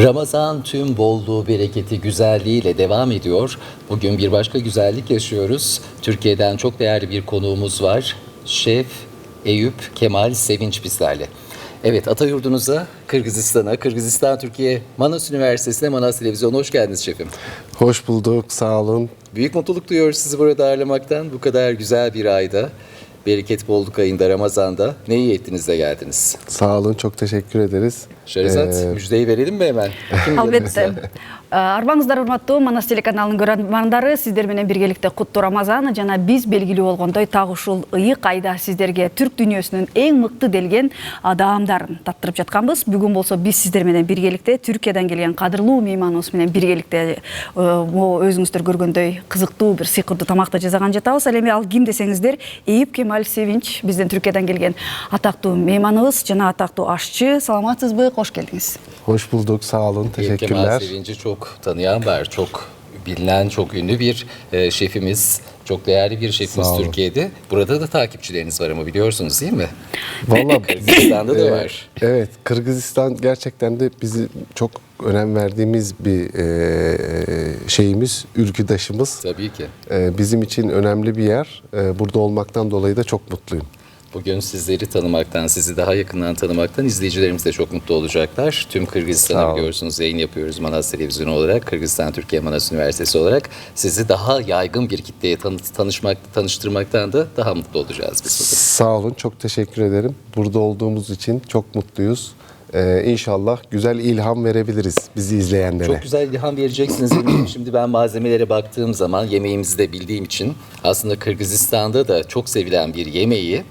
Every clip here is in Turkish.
Ramazan tüm bolluğu, bereketi, güzelliğiyle devam ediyor. Bugün bir başka güzellik yaşıyoruz. Türkiye'den çok değerli bir konuğumuz var. Şef Eyüp Kemal Sevinç bizlerle. Evet, Atayurdunuza, Kırgızistan'a, Kırgızistan Türkiye Manas Üniversitesi'ne, Manas Televizyonu'na hoş geldiniz şefim. Hoş bulduk, sağ olun. Büyük mutluluk duyuyoruz sizi burada ağırlamaktan. Bu kadar güzel bir ayda, bereket bolluk ayında, Ramazan'da ne iyi ettiniz de geldiniz. Sağ olun, çok teşekkür ederiz. Şerizat, müjdeyi verelim mi hemen? Албетте. Арбаңыздар урматтуу Манас телеканалынын көрөрмандары, сиздер менен биргеликте куттуу Рамазан жана биз белгилүү болгондой так ушул ыйык айда сиздерге түрк дүйнөсүнүн эң мыкты делген адамдарын таттырып жатканбыз. Бүгүн болсо биз сиздер менен биргеликте Түркиядан келген кадырлуу мейманыбыз менен биргеликте өзүңүздөр көргөндөй кызыктуу бир сыйкырдуу тамакты жасаган жатабыз. Ал эми ал ким десеңиздер, Eyüp Kemal Sevinç бизден Түркиядан келген атактуу мейманыбыз жана атактуу ашчы. Саламатсызбы? Кош келдиңиz. Hoş bulduk, sağ olun, Kemal teşekkürler. Sevinç'i çok tanıyan var, çok bilinen, çok ünlü bir şefimiz, çok değerli bir şefimiz Sağ olun. Türkiye'de. Burada da takipçileriniz var ama biliyorsunuz değil mi? Vallahi Kırgızistan'da da var. Evet, Kırgızistan gerçekten de bizi çok önem verdiğimiz bir şeyimiz, ülküdaşımız. Tabii ki. Bizim için önemli bir yer. Burada olmaktan dolayı da çok mutluyum. Bugün sizleri tanımaktan, sizi daha yakından tanımaktan izleyicilerimiz de çok mutlu olacaklar. Tüm Sağ Kırgızistan'a olun. biliyorsunuz yayın yapıyoruz Manas Televizyonu olarak, Kırgızistan Türkiye Manas Üniversitesi olarak. Sizi daha yaygın bir kitleye tanıştırmaktan da daha mutlu olacağız biz bugün. Sağ olun, çok teşekkür ederim. Burada olduğumuz için çok mutluyuz. İnşallah güzel ilham verebiliriz bizi izleyenlere. Çok güzel ilham vereceksiniz eminim. Şimdi ben malzemelere baktığım zaman yemeğimizi de bildiğim için aslında Kırgızistan'da da çok sevilen bir yemeği,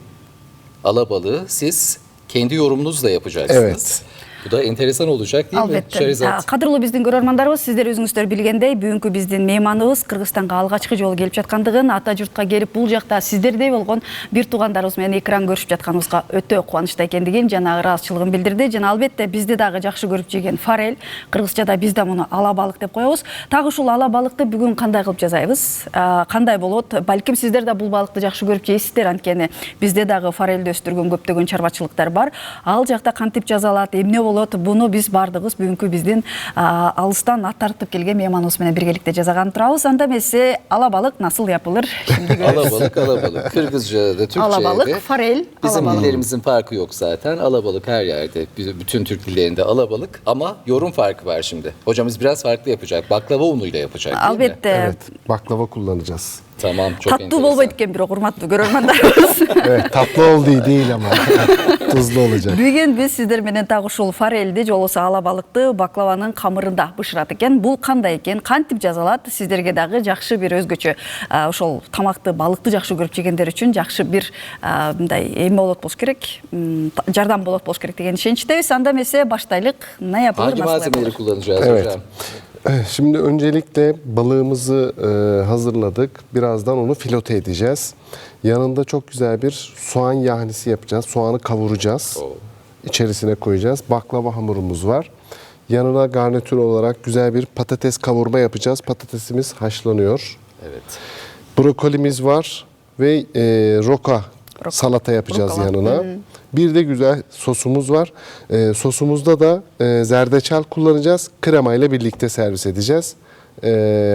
alabalığı siz kendi yorumunuzla yapacaksınız. Evet. Bu da enteresan olacak değil mi? Албетте. Şerizat? Кадырлуу биздин көрөрмандарыбыз, сиздер өзүңүздөр билгендей, бүгүнкү биздин мейманыбыз Кыргызстанга алгачкы жолу келип жаткандыгын, ата журтка келип бул жакта сиздердей болгон бир туугандарыбыз менен экран көрүшүп жатканыбызга өтө кубанычта экендигин жана ыраазычылыгын билдирди. Жана албетте бизди дагы жакшы көрүп жеген форель, кыргызчада биз да муну ала балык деп коебуз. Так ушул ала балыкты бүгүн кандай кылып жасайбыз? Кандай болот? Балким сиздер да бул балыкты жакшы көрүп жейсиздер, анткени бизде дагы форельди өстүргөн көптөгөн чарбачылыктар бар. Ал жакта кантип жасалат, эмне болот? Буну биз бардыгыбыз бүгүнкү биздин алыстан ат тартып келген мейманыбыз менен биргеликте жасаган турабыз. Анда эмесе ала балык насыл yapılır? Şimdi görürüz. Alabalık. Kırgızca'da, Türkçe'de. Alabalık, farel, Bizim alabalık. dillerimizin farkı yok zaten. Alabalık her yerde, bütün Türk dillerinde alabalık ama yorum farkı var şimdi. Hocamız biraz farklı yapacak. Baklava unuyla yapacak değil mi? Alбетте. Evet, baklava kullanacağız. Tamam, çok Таттуу enteresan. болбойт экен бирок урматтуу көрөрмандарыбыз. Evet, tatlı olduğu değil ama tuzlu olacak. Бүгүн биз сиздер менен так ушул форельди же болбосо ала балыкты баклаванын камырында бышырат экен. Бул кандай экен, кантип жасалат? Сиздерге дагы жакшы бир өзгөчө ошол тамакты, балыкты жакшы көрүп жегендер үчүн жакшы бир мындай эме болот болуш керек, жардам болот болуш керек деген ишеничтебиз. Анда эмесе баштайлык. Ne yapılır, Hangi nasıl malzemeleri yapılır? kullanacağız Evet. hocam? Şimdi öncelikle balığımızı hazırladık. Birazdan onu filote edeceğiz. Yanında çok güzel bir soğan yahnisi yapacağız. Soğanı kavuracağız. İçerisine koyacağız. Baklava hamurumuz var. Yanına garnitür olarak güzel bir patates kavurma yapacağız. Patatesimiz haşlanıyor. Evet. Brokolimiz var ve roka salata yapacağız Roka var. yanına. Bir de güzel sosumuz var. Sosumuzda da zerdeçal kullanacağız. Krema ile birlikte servis edeceğiz.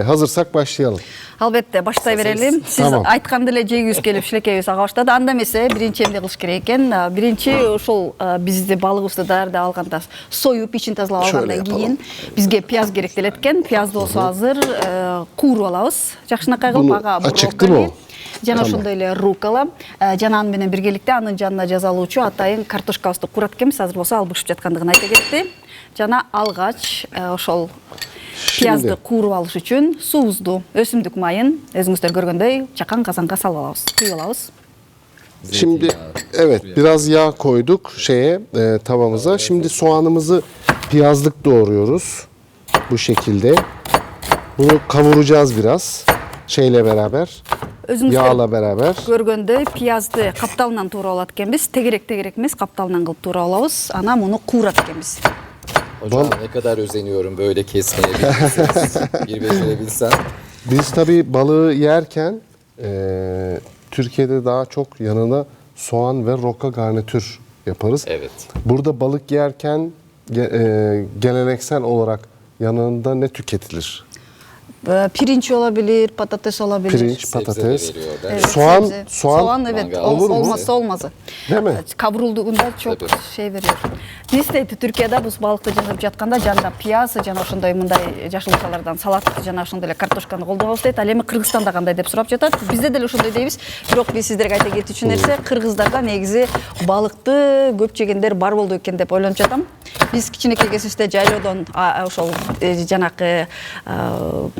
Hazırsak başlayalım. Албетте, баштай берелим. Сиз Tamam. айтканды эле жегибиз келип шилекейибиз ага баштады. Анда эмесе биринчи эмне кылыш керек экен? Биринчи ошол бизди балыгыбызды даярдап алганда союп, ичин тазалап Şöyle алгандан yapalım. кийин бизге пияз керектелет экен. Пияз болсо азыр кууруп алабыз. Жакшынакай кылып Bunu ага açıktı mı o? жана Tamam. ошондой эле руккола жана аны менен биргеликте анын жанына жазалуучу атайын картошкабызды куурат экенбиз. Азыр болсо ал бышып жаткандыгын айта кетти. Жана алгач ошол пиязды кууруп алыш үчүн суубузду, өсүмдүк майын өзүңүздөр көргөндөй чакан казанга салып алабыз, куюп алабыз. Şimdi evet biraz yağ koyduk tavamıza. Şimdi soğanımızı piyazlık doğruyoruz. Bu şekilde. Bunu kavuracağız biraz. Şeyle beraber. Өзүңүздөр Yağla beraber. көргөндөй пиязды капталынан туура алат экенбиз. Тегерек эмес, капталынан кылып туура алабыз. Ана муну куурат экенбиz. Hocam ne kadar özeniyorum böyle kesmeye bilirsiniz. Bir becerebilsem. Biz tabii balığı yerken Türkiye'de daha çok yanına soğan ve roka garnitür yaparız. Evet. Burada balık yerken geleneksel olarak yanında ne tüketilir? Pirinç olabilir, patates olabilir. Pirinç, Sebze de patates. veriyorlar. Evet, Soğan, sebze. soğan evet mangal. Olur mu? olmazsa olmazı. Değil mi? Kavrulduğunda çok Tabii. şey veriyor. Бизде Түркияда биз балыкты жасап жатканда жанында пияз жана ошондой мындай жашылчалардан салат жана ошондой эле картошканы колдонобуз дейт. Ал эми Кыргызстанда кандай деп сурап жатат. Бизде деле ошондой дейбиз. Бирок биз сиздерге айта кетүүчү нерсе, кыргыздарда негизи балыкты көп жегендер бар болду экен деп ойлонуп жатам. Биз кичинекей кезибизде жайлоодон ошол жанакы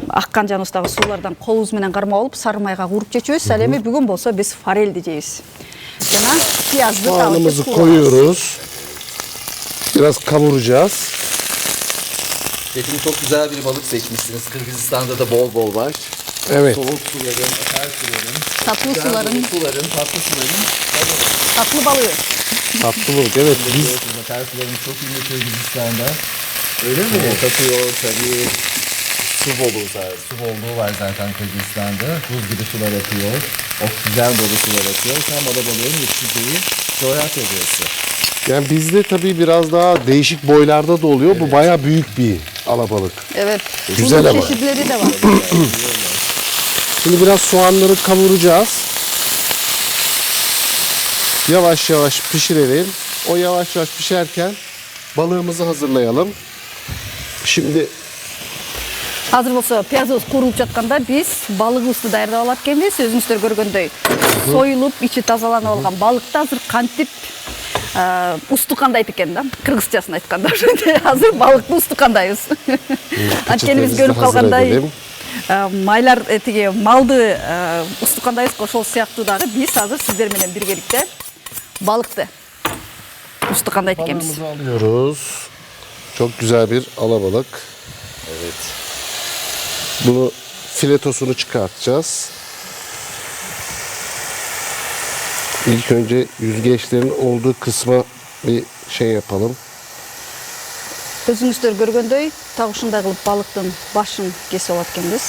аккан жаныбыздагы суулардан колубуз менен кармап алып сары майга кууруп жечүбүз. Ал эми бүгүн болсо биз форельди жейбиз. Жана пиязды Soğanımızı koyuyoruz. Biraz kavuracağız. Şefim çok güzel bir balık seçmişsiniz. Kırgızistan'da da bol bol var. Evet. Soğuk suların, akarsuların, Tatlı güzel suların, dolu suların, tatlı suların. tatlı balığı. Tatlılık. Evet biz Biliyorsunuz akarsularımız çok ünlü Kırgızistan'da. Öyle mi? Katıyor tabii. Su bolluğu var zaten Kırgızistan'da. Buz gibi sular akıyor. Oksijen dolu sular akıyor. Tam alabalığın yetişeceği coğrafya burası. yani bizde tabii biraz daha değişik boylarda da oluyor. Bu bayağı büyük bir alabalık. Evet. Güzel Bunun ama. çeşitleri de var. Şimdi biraz soğanları kavuracağız. Yavaş yavaş pişirelim. O yavaş yavaş pişerken balığımızı hazırlayalım. Şimdi Азыр болсо пиязыбыз куурулуп жатканда биз балыгыбызды даярдап алат экенбиз. Өзүңүздөр көргөндөй союлуп, ичи тазаланып алган балыкты азыр кантип устукандайт экен да. Кыргызчасын айтканда ошондой азыр балыкты устукандайбыз. Анткени биз көрүп hazır калгандай edelim. майлар тиги малды устукандайбыз, ошол сыяктуу дагы биз азыр сиздер менен биргеликте балыкты устукандайт экенбиz. balığımızı alıyoruz. Çok güzel bir alabalık. Evet. Bunu filetosunu çıkartacağız. İlk önce yüzgeçlerin olduğu kısma bir şey yapalım. Өзүңүздөр көргөндөй так ушундай кылып балыктын башын кесип алат экенбиз.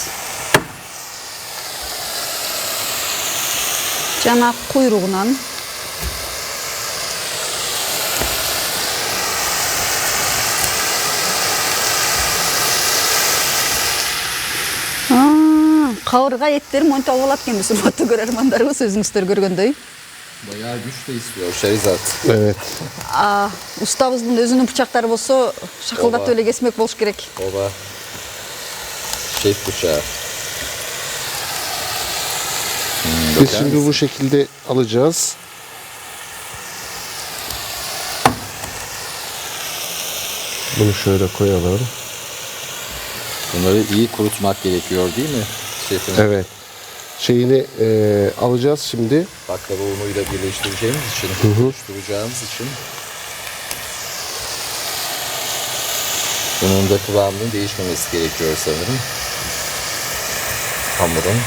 Жана куйругунан кабырга эттерин монтип алып алат экенбиз, урматтуу көрөрмандарыбыз, өзүңүздөр көргөндөй. Bayağı güç de istiyor Şerizat. Evet. Устабыздын өзүнүн бычактары болсо шакылдатып эле кесмек болуш керек. Oba. Şef bıçağı. Biz şimdi bu şekilde alacağız. Bunu şöyle koyalım. Bunları iyi kurutmak gerekiyor değil mi şefim? Evet. Şeyini alacağız şimdi. Baklava unuyla birleştireceğimiz için, oluşturacağımız için. Bunun da kıvamının değişmemesi gerekiyor sanırım. Hamurun.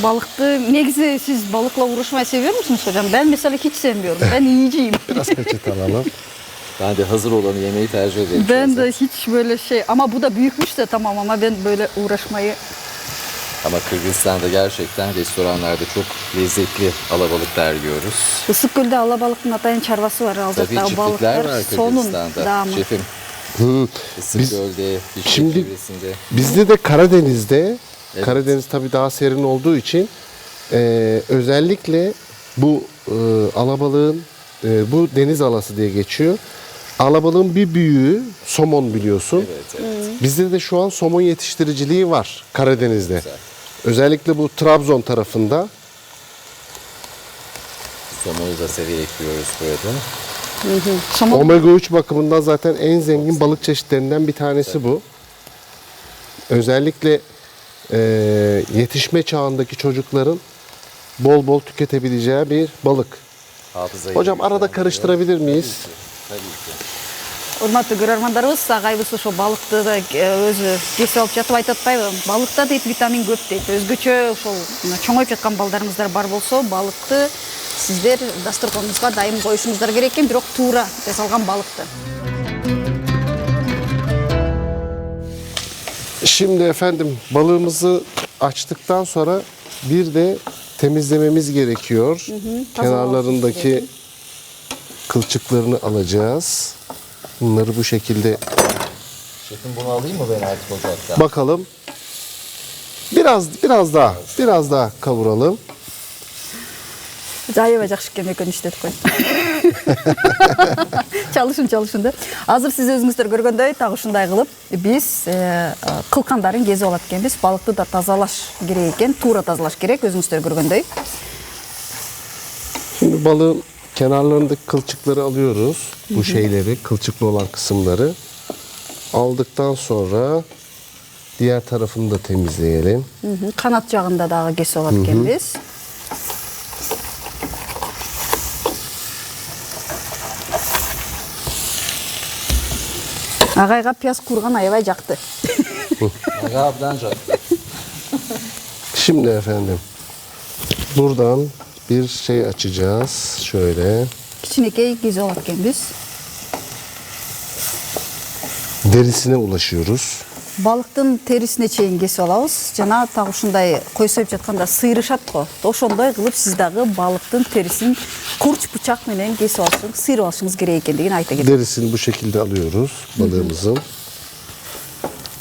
Balıkты негизи siz balıkla uğraşmayı seviyor musunuz hocam? Ben mesela hiç sevmiyorum. Ben yiyeceğim. Biraz peçete alalım. Ben de hazır olanı yemeyi tercih ederim. Ben de Şerizat. hiç böyle şey ama bu da büyükmüş de tamam ama ben böyle uğraşmayı Ama Kırgızistan'da gerçekten restoranlarda çok lezzetli alabalıklar yiyoruz. Ысыккөлдө алабалыктын атайын чарбасы бар. Ал Tabii жактагы çiftlikler балыктар var сонун Kırgızistan'da. даамы. Şefim, Biz Isıkgöl'de, Bişkek şimdi- çevresinde. bizde de Karadeniz'de, Evet. Karadeniz tabii daha serin olduğu için özellikle bu alabalığın bu deniz alası diye geçiyor. Alabalığın bir büyüğü somon biliyorsun. Evet, evet. Bizde de şu an somon yetiştiriciliği var Karadeniz'de. Güzel. Özellikle bu Trabzon tarafında. Somonu da severek yiyoruz burada. Somon Omega 3 bakımından zaten en zengin balık çeşitlerinden bir tanesi bu. Özellikle yetişme çağındaki çocukların bol bol tüketebileceği bir balık. Hafızayı Hocam arada güçlendiriyor. karıştırabilir miyiz? Tabii ki. урматтуу көрөрмандарыбыз, агайбыз ошо балыкты да өзү кесип алып жатып айтып атпайбы? Балыкта дейт витамин көп дейт. Өзгөчө ошол чоңоюп жаткан балдарыңыздар бар болсо, балыкты сиздер дасторконуңузга дайым коюшуңуздар керек экен, бирок туура жасалган балыкты. Şimdi efendim balığımızı açtıktan sonra bir de temizlememiz gerekiyor. Kenarlarındaki kılçıklarını alacağız. Bunları bu şekilde Şefim bunu alayım mı ben artık ocaktan? bakalım. Biraz daha kavuralım. Жайыбай жакшы экен экөө иштедик кой. Чалышын деп. Азыр сиз өзүңүздөр көргөндөй так ушундай кылып биз кылкандарын кезип алат экенбиз. Балыкты да тазалаш керек экен, туура тазалаш керек өзүңүздөр көргөндөй. Şimdi balığın kenarlarındaki kılçıkları alıyoruz. Bu şeyleri, kılçıklı olan kısımları. Aldıktan sonra diğer tarafını da temizleyelim. Канат жагында дагы кесип алат экенбиз. Агайга пияз курган аябай жакты. Aga abdan caktı. Şimdi efendim buradan bir şey açacağız. Şöyle Кичинекей кесип алат экенбиз. derisine ulaşıyoruz. Балыктын терисине чейин кесип алабыз. Жана так ушундай кой союп жатканда сыйрышат го. Ошондой кылып сиз дагы балыктын терисин курч бычак менен кесип алышыңыз, сыйрып алышыңыз керек экендигин айта кетем. Derisini bu şekilde alıyoruz balığımızın.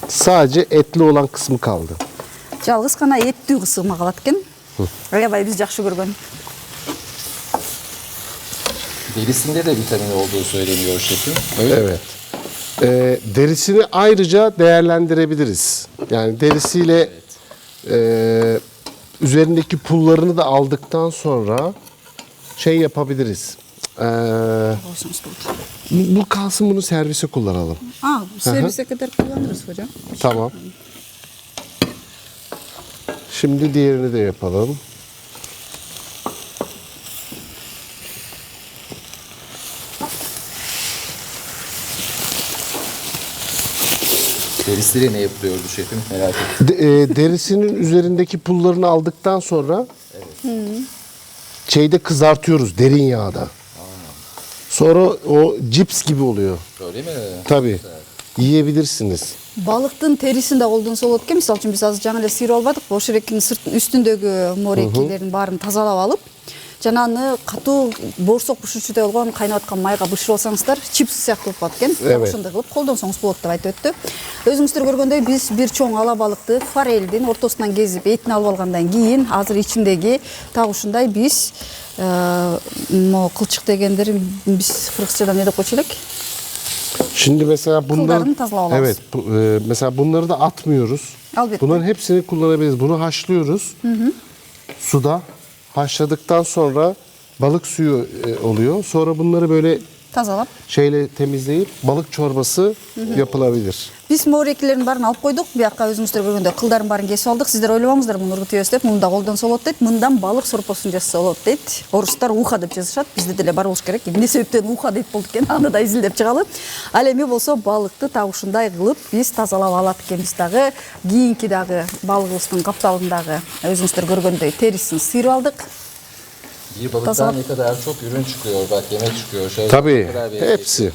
Sadece etli olan kısmı kaldı. Жалгыз гана эттүү кысымы калат экен. Аябай биз жакшы көргөн. Derisinde de vitamin olduğu söyleniyor şefim. Öyle mi? Evet. Derisini ayrıca değerlendirebiliriz. Yani derisiyle üzerindeki pullarını da aldıktan sonra şey yapabiliriz. Bu kalsın, bunu servise kullanalım. Сервиске kadar kullanırız hocam. Tamam. Şimdi diğerini de yapalım. Derisiyle ne yapılıyordu şefim? Merak ettim. Derisinin üzerindeki pullarını aldıktan sonra şeyde kızartıyoruz, derin yağda. Sonra o cips gibi oluyor. Öyle mi? Tabii. Yiyebilirsiniz. Балыктын терисин да колдонсо болот экен. Мисалы үчүн биз азыр жаңы эле сыйрып албадык. Ошеректин сыртын үстүндөгү морекилерин баарын тазалап алып, жана аны катуу боорсок бышырчудай болгон кайнап аткан майга бышырып алсаңыздар, чипс сыяктуу болуп калат экен. Evet. Ошондой кылып колдонсоңуз болот деп айтып өттү. Өзүңүздөр көргөндөй биз бир чоң ала балыкты форелдин ортосунан кезип этин алып алгандан кийин азыр ичиндеги так ушундай биз кылчык дегендер биз кыргызчада не деп койчу элек? Şimdi mesela bunları, Kıllarını tazalıyoruz. evet, mesela bunları da atmıyoruz. Elbette. Bunların hepsini kullanabiliriz. Bunu haşlıyoruz. Suda haşladıktan sonra balık suyu oluyor. Sonra bunları böyle Тазалап. şeyle temizleyip balık çorbası yapılabilir. Биз морекилердин баарын алып койдук. Бияка өзүңүздөр көргөндөй кылдарын баарын кесип алдык. Сиздер ойлобоңуздар муну ыргытыбыз деп, муну да колдонсо болот дейт. Мындан балык сорпосун жасаса болот дейт. Орустар уха деп жазышат. Бизде деле бар болуш керек. Эмне себептен уха дейт болду экен? Аны да изилдеп чыгалы. Ал эми болсо балыкты так ушундай кылып биз тазалап алат экенбиз дагы. Кийинки дагы балыгыбыздын капталын дагы өзүңүздөр көргөндөй терисин сыйрып алдык. Bir balıktan ne kadar çok ürün çıkıyor. Bak yemek çıkıyor. Şöyle Tabii, ne kadar bir- hepsi.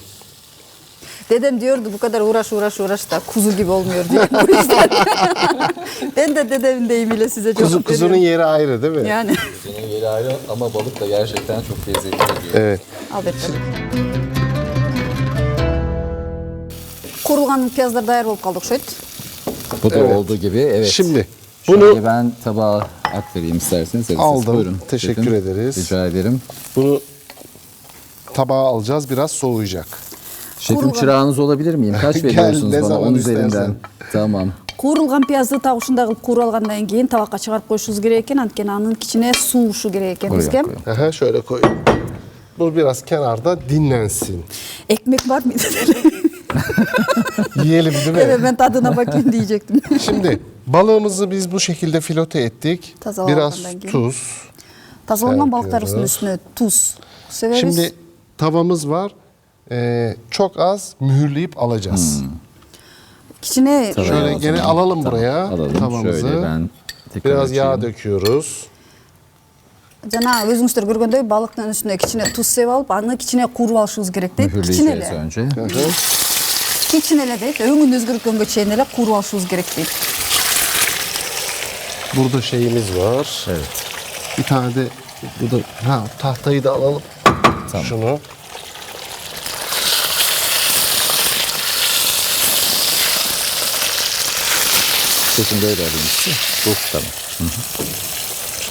Dedem diyordu bu kadar uğraş da kuzu gibi olmuyor diye. Bu yüzden ben de dedemin deyimiyle size cevap Kuzunun veriyorum. yeri ayrı değil mi? Yani. Kuzunun yeri ayrı ama balık da gerçekten çok lezzetli oluyor. Evet. Alberto. Kurulgan piyazlar dayar olup kaldık şöyle. Bu da Evet. olduğu gibi. Evet. Şimdi Şöyle bunu ben tabağa aktarayım isterseniz. Hadi siz Aldım. buyurun. Teşekkür Şefim. ederiz. Rica ederim. bunu tabağa alacağız. Biraz soğuyacak. Şefim Kurulgan- çırağınız olabilir miyim? Kaç Gel, veriyorsunuz ne bana? zaman 10 istersen. üzerinden. Tamam. Kurulgan piyazды так ушундай кылып кууруп алгандан кийин табакка чыгарып коюшубуз керек экен. Анткени анын кичине суу ушу керек экен Oraya бизге. koyalım. Aha, şöyle koy. Bu biraz kenarda dinlensin. Ekmek var mıydı? Yiyelim değil mi? Evet, ben tadına bakayım diyecektim. Şimdi balığımızı biz bu şekilde filote ettik. Tazaladık Biraz ondan кейін. tuz. Тазаланган балыктарыбыздын Serpiyoruz. üstüne tuz себебиz. Şimdi tavamız var. Çok az mühürleyip alacağız. Кичине Tabii. Şöyle o gene zaman. alalım buraya Alalım. tavamızı. Şöyle ben tekrar Biraz yağ açayım. döküyoruz. жана өзүңүздөр көргөндөй балыктын üstüne кичине туз себип алып, аны кичине кууруп алышыбыз керек дейт. Кичине Mühürleyeceğiz эле. önce. Кичине эле дейт. Өңүн өзгөрткөнгө чейин эле кууруп алышыбыз керек дейт. Burada şeyimiz var. Evet. Bir tane de bu da tahtayı da alalım. Tamam. Şunu. Seçim böyle alayım size. Bu tamam.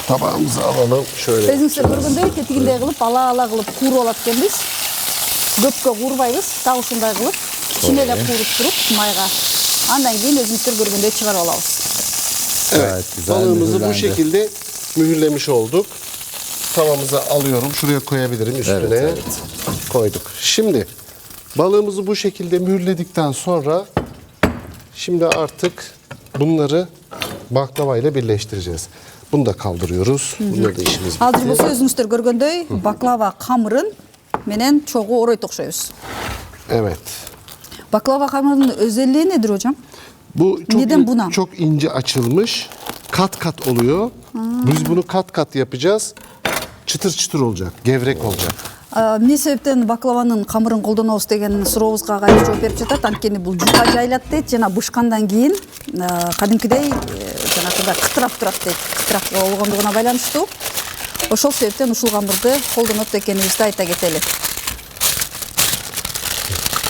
Tabağımızı alalım şöyle. Өзүңүздөр көргөндөй тетигиндей кылып ала кылып кууруп алат экенбиз. Көпкө куурбайбыз, так ушундай кылып кичине эле кууруп туруп майга. Андан кийин өзүңүздөр көргөндөй чыгарып алабыз. Evet, güzel balığımızı bu mühürlendi. şekilde mühürlemiş olduk. Tavamıza alıyorum. Şuraya koyabilirim üstüne. Evet. Koyduk. Şimdi balığımızı bu şekilde mühürledikten sonra şimdi artık bunları baklava ile birleştireceğiz. Bunu da kaldırıyoruz. Bunda da işimiz bitti. Азыр болсо өзүңүздөр көргөндөй баклава камырын менен чогуу оройт окшойбуз. Evet. Baklava hamurunun özelliği nedir hocam? Bu çok, Neden buna? çok ince açılmış. Kat kat oluyor. Biz bunu kat kat yapacağız. Çıtır çıtır olacak. Gevrek olacak. Эмне себептен баклаванын камырын колдонобуз деген сурообузга кайра жооп берип жатат. Анткени бул жука жайлат дейт жана бышкандан кийин кадимкидей жанагындай кытырап турат дейт. Кытырап болгондугуна байланыштуу. Ошол себептен ушул камырды колдонот экенибизди айта кетели.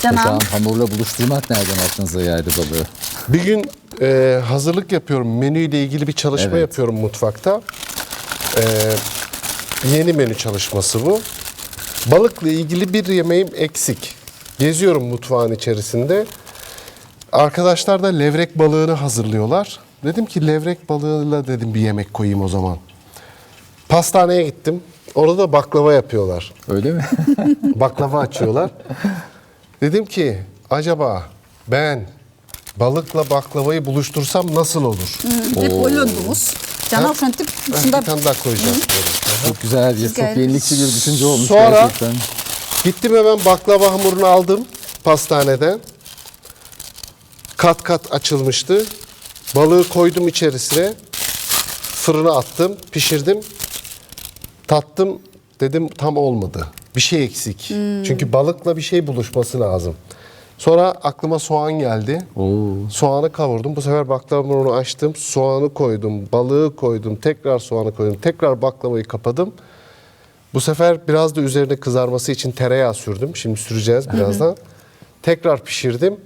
Жана Hocam hamurla buluşturmak nereden aklınıza geldi balığı? Bir gün hazırlık yapıyorum. Menüyle ilgili bir çalışma Evet. yapıyorum mutfakta. Yeni menü çalışması bu. Balıkla ilgili bir yemeğim eksik. Geziyorum mutfağın içerisinde. Arkadaşlar da levrek balığını hazırlıyorlar. Dedim ki levrek balığıyla dedim bir yemek koyayım o zaman. Pastaneye gittim. Orada da baklava yapıyorlar. Öyle mi? Baklava açıyorlar. Dedim ki acaba ben balıkla baklavayı buluştursam nasıl olur? деп ойлондуңуз. Жана ошентип ушундай Bir tane daha koyacağız. böyle. Çok güzel bir, çok Gayet- yenilikçi bir düşünce olmuş Sonra- gerçekten. Gittim hemen baklava hamurunu aldım pastaneden. Kat kat açılmıştı. Balığı koydum içerisine. Fırına attım, pişirdim. Tattım, dedim tam olmadı. Bir şey eksik. Çünkü balıkla bir şey buluşması lazım. Sonra aklıma soğan geldi. Soğanı kavurdum. Bu sefer baklava hamurunu açtım. Soğanı koydum, balığı koydum, tekrar soğanı koydum. Tekrar baklavayı kapadım. Bu sefer biraz da üzerine kızarması için tereyağı sürdüm. Şimdi süreceğiz birazdan. Tekrar pişirdim.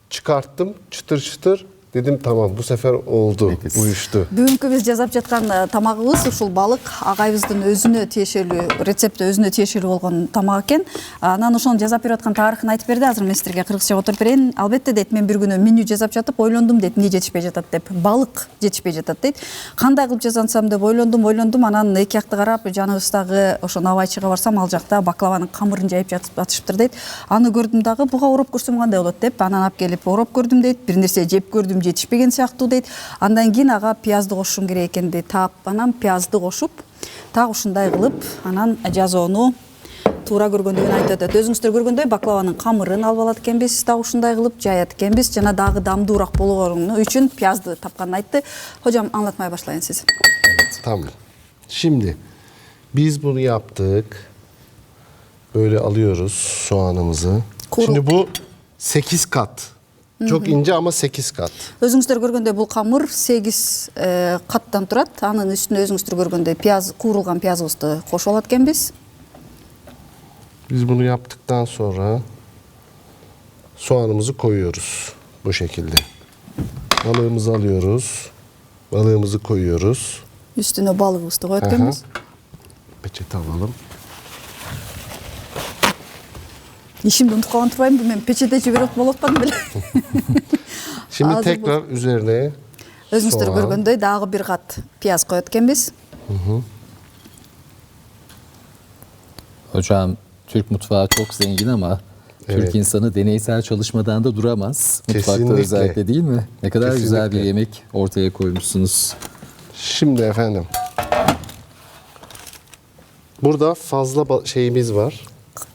Çıkarttım çıtır çıtır. Dedim tamam bu sefer oldu. Nefis. Uyuştu. Бүгүнкү биз жасап жаткан тамагыбыз ушул балык агайыбыздын өзүнө тиешелүү рецепти өзүнө тиешелүү болгон тамак экен. Анан ошону жасап берип аткан тарыхын айтып берди. Азыр мен сиздерге кыргызча отуруп берейин. Албетте дейт, мен бир күнү меню жасап жатып ойлондум дейт, эмне жетишпей жатат деп. Балык жетишпей жатат дейт. Кандай кылып жасансам деп ойлондум. Анан эки жакты карап, жаныбыздагы ошо навайчыга барсам, ал жакта баклаванын камырын жайып жатып атышыптыр дейт. Аны көрдүм дагы, буга ороп көрсөм кандай болот деп. Анан алып келип ороп көрдүм дейт. Бир нерсе жеп көрдүм, жетишпеген сыяктуу дейт. Андан кийин ага пиязды кошушум керек экен дейт. Таап анан пиязды кошуп, так ушундай кылып, анан жазоону туура көргөндүгүн айтып атат. Өзүңүздөр көргөндөй баклаванын камырын алып алат экенбиз, так ушундай кылып жаят экенбиз. Жана дагы дамдуураак болгону үчүн пиязды тапканын айтты. Hocam anlatmaya başlayın siz. Tamam. Şimdi biz bunu yaptık. Böyle alıyoruz soğanımızı. Kuru. Şimdi bu 8 kat. Çok ince ama 8 kat. Өзүңүздөр көргөндөй бул камыр 8 каттан турат. Анын үстүнө өзүңүздөр көргөндөй пияз, куурулган пиязыбызды кошуп алат экенбиз. Biz bunu yaptıktan sonra soğanımızı koyuyoruz bu şekilde. Balığımızı alıyoruz. Balığımızı koyuyoruz. Üstüne balığыбызды коет Aha. экенбиз. Peçete alalım. Ишимди унутуп калган турбаймынбы, мен печете жиберип болуп атпадым беле. Şimdi Ağzı tekrar üzerine Өзүңүздөр soğan. көргөндөй дагы бир кат пияз коет экенбиз. Hocam Türk mutfağı çok zengin ama Evet. Türk insanı deneysel çalışmadan da duramaz. Mutfakta Kesinlikle. özellikle değil mi? Ne kadar güzel bir Kesinlikle. yemek ortaya koymuşsunuz. Şimdi efendim. Burada fazla şeyimiz var.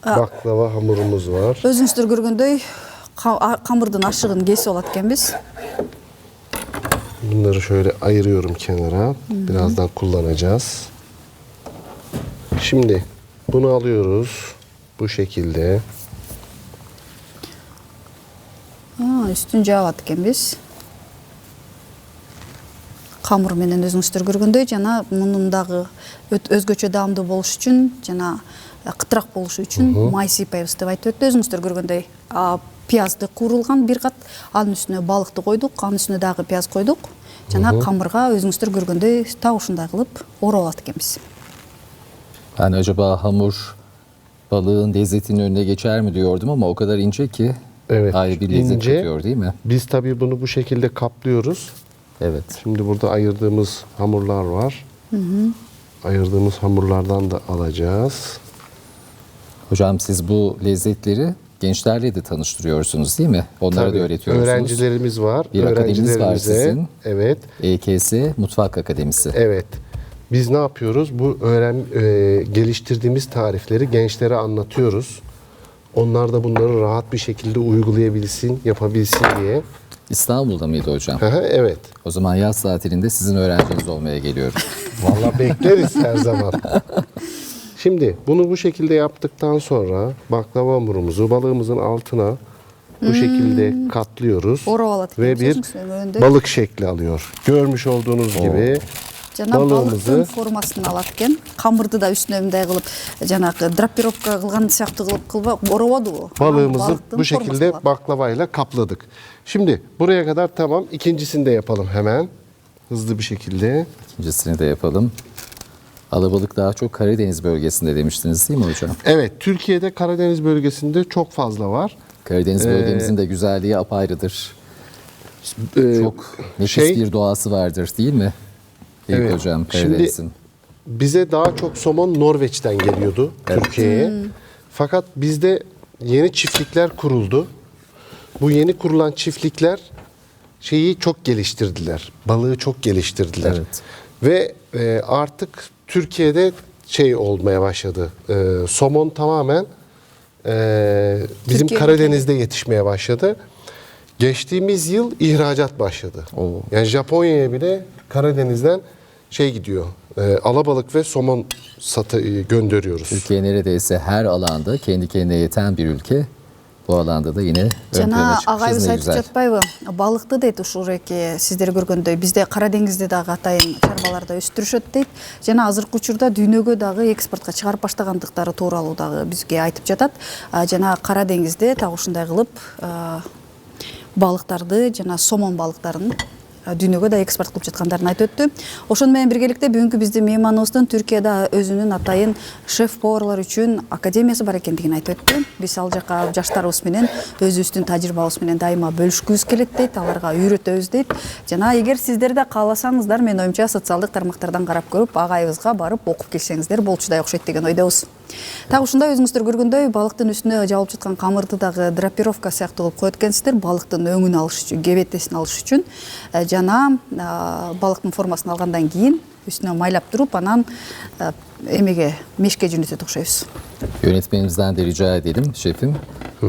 Baklava hamurumuz var. Өзүңүздөр көргөндөй камырдын ашыгын кесип алат экенбиz. Bunları şöyle ayırıyorum kenara. Birazdan kullanacağız. Şimdi bunu alıyoruz. Bu şekilde. Üstүн жаап алат экенбиз. Камыр менен өзүңүздөр көргөндөй жана мунун дагы өзгөчө даамдуу болуш үчүн жана кытыраак болушу үчүн май сыйпайбыз деп айтып өттү. Өзүңүздөр көргөндөй пиязды куурулган бир кат, анын үстүнө балыкты койдук, анын үстүнө дагы пияз койдук. Жана камырга өзүңүздөр көргөндөй так ушундай кылып ороп алат экенбиz. Yani acaba hamur balığın lezzetinin önüne geçer mi diyordum ama o kadar ince ki Evet, ayrı bir lezzet ince. katıyor değil mi? Biz tabii bunu bu şekilde kaplıyoruz. Evet. Şimdi burada ayırdığımız hamurlar var. Ayırdığımız hamurlardan da alacağız. Hocam siz bu lezzetleri gençlerle de tanıştırıyorsunuz değil mi? Onlara Tabii, da öğretiyorsunuz. öğrencilerimiz var. Bir akademiniz var Öğrencilerimize- sizin. Evet. EKS Mutfak Akademisi. Evet. Biz ne yapıyoruz? Bu geliştirdiğimiz tarifleri gençlere anlatıyoruz. Onlar da bunları rahat bir şekilde uygulayabilsin, yapabilsin diye. İstanbul'da mıydı hocam? Evet. O zaman yaz tatilinde sizin öğrenciniz olmaya geliyorum. Vallahi bekleriz her zaman. Şimdi bunu bu şekilde yaptıktan sonra baklava hamurumuzu balığımızın altına bu şekilde katlıyoruz Oroп алат ve экенбиз, bir өзүңүздөр көргөндөй. balık şekli alıyor. Görmüş olduğunuz gibi Жана balığımızı балыктын формасын алат экен. Камырды да үстүнө мындай кылып, жанагы драпировка кылган сыяктуу кылып орободубу? balığımızı Балыктын bu şekilde формасын алат. baklavayla kapladık. Şimdi buraya kadar tamam. İkincisini de yapalım hemen. Hızlı bir şekilde. İkincisini de yapalım. Alabalık daha çok Karadeniz bölgesinde demiştiniz değil mi hocam? Evet, Türkiye'de Karadeniz bölgesinde çok fazla var. Karadeniz bölgemizin de güzelliği apayrıdır. Çok nefis şey- bir doğası vardır değil mi? Eyüp Evet. hocam Şimdi- Karadeniz'in. Bize daha çok somon Norveç'ten geliyordu Türkiye'ye. Fakat bizde yeni çiftlikler kuruldu. Bu yeni kurulan çiftlikler şeyi çok geliştirdiler. Balığı çok geliştirdiler. Evet. Ve artık Türkiye'de şey olmaya başladı. Somon tamamen bizim Türkiye Karadeniz'de yetişmeye başladı. Geçtiğimiz yıl ihracat başladı. Oo. Yani Japonya'ya bile Karadeniz'den şey gidiyor. Alabalık ve somon gönderiyoruz. Türkiye neredeyse her alanda kendi kendine yeten bir ülke. Bu alanda da yine ön plana Жана çıkmışız агайыбыз ne айтып güzel. жатпайбы? Балыкты дейт ушул эки сиздер көргөндөй бизде Кара деңизде дагы атайын чарбаларда өстүрүшөт дейт. Жана азыркы учурда дүйнөгө дагы экспортко чыгарып баштагандыктары тууралуу дагы бизге айтып жатат. Жана Кара деңизде так ушундай кылып балыктарды жана сомон балыктарын дүйнөгө да экспорт кылып жаткандарын айтып өттү. Ошону менен биргеликте бүгүнкү биздин мейманыбыздын Түркияда өзүнүн атайын шеф-поварлар үчүн академиясы бар экендигин айтып өттү. Биз ал жака жаштарыбыз менен өзүбүздүн тажрыйбабыз менен дайыма бөлүшкүбүз келет дейт, аларга үйрөтөбүз дейт. Жана эгер сиздер да кааласаңыздар, менин оюмча социалдык тармактардан карап көрүп, агайыбызга барып окуп келсеңиздер болчудай окшойт деген ойдобуз. Так ушундай өзүңүздөр көргөндөй балыктын үстүнө жабылып жаткан камырды дагы драпировка сыяктуу кылып коет экенсиздер, балыктын өңүн алыш үчүн, кебетесин алыш үчүн. Жана балыктын формасын алгандан кийин üstüne maylap durup anan emeğe, meşke cünütet okşayız. Yönetmenimizden de rica edelim şefim.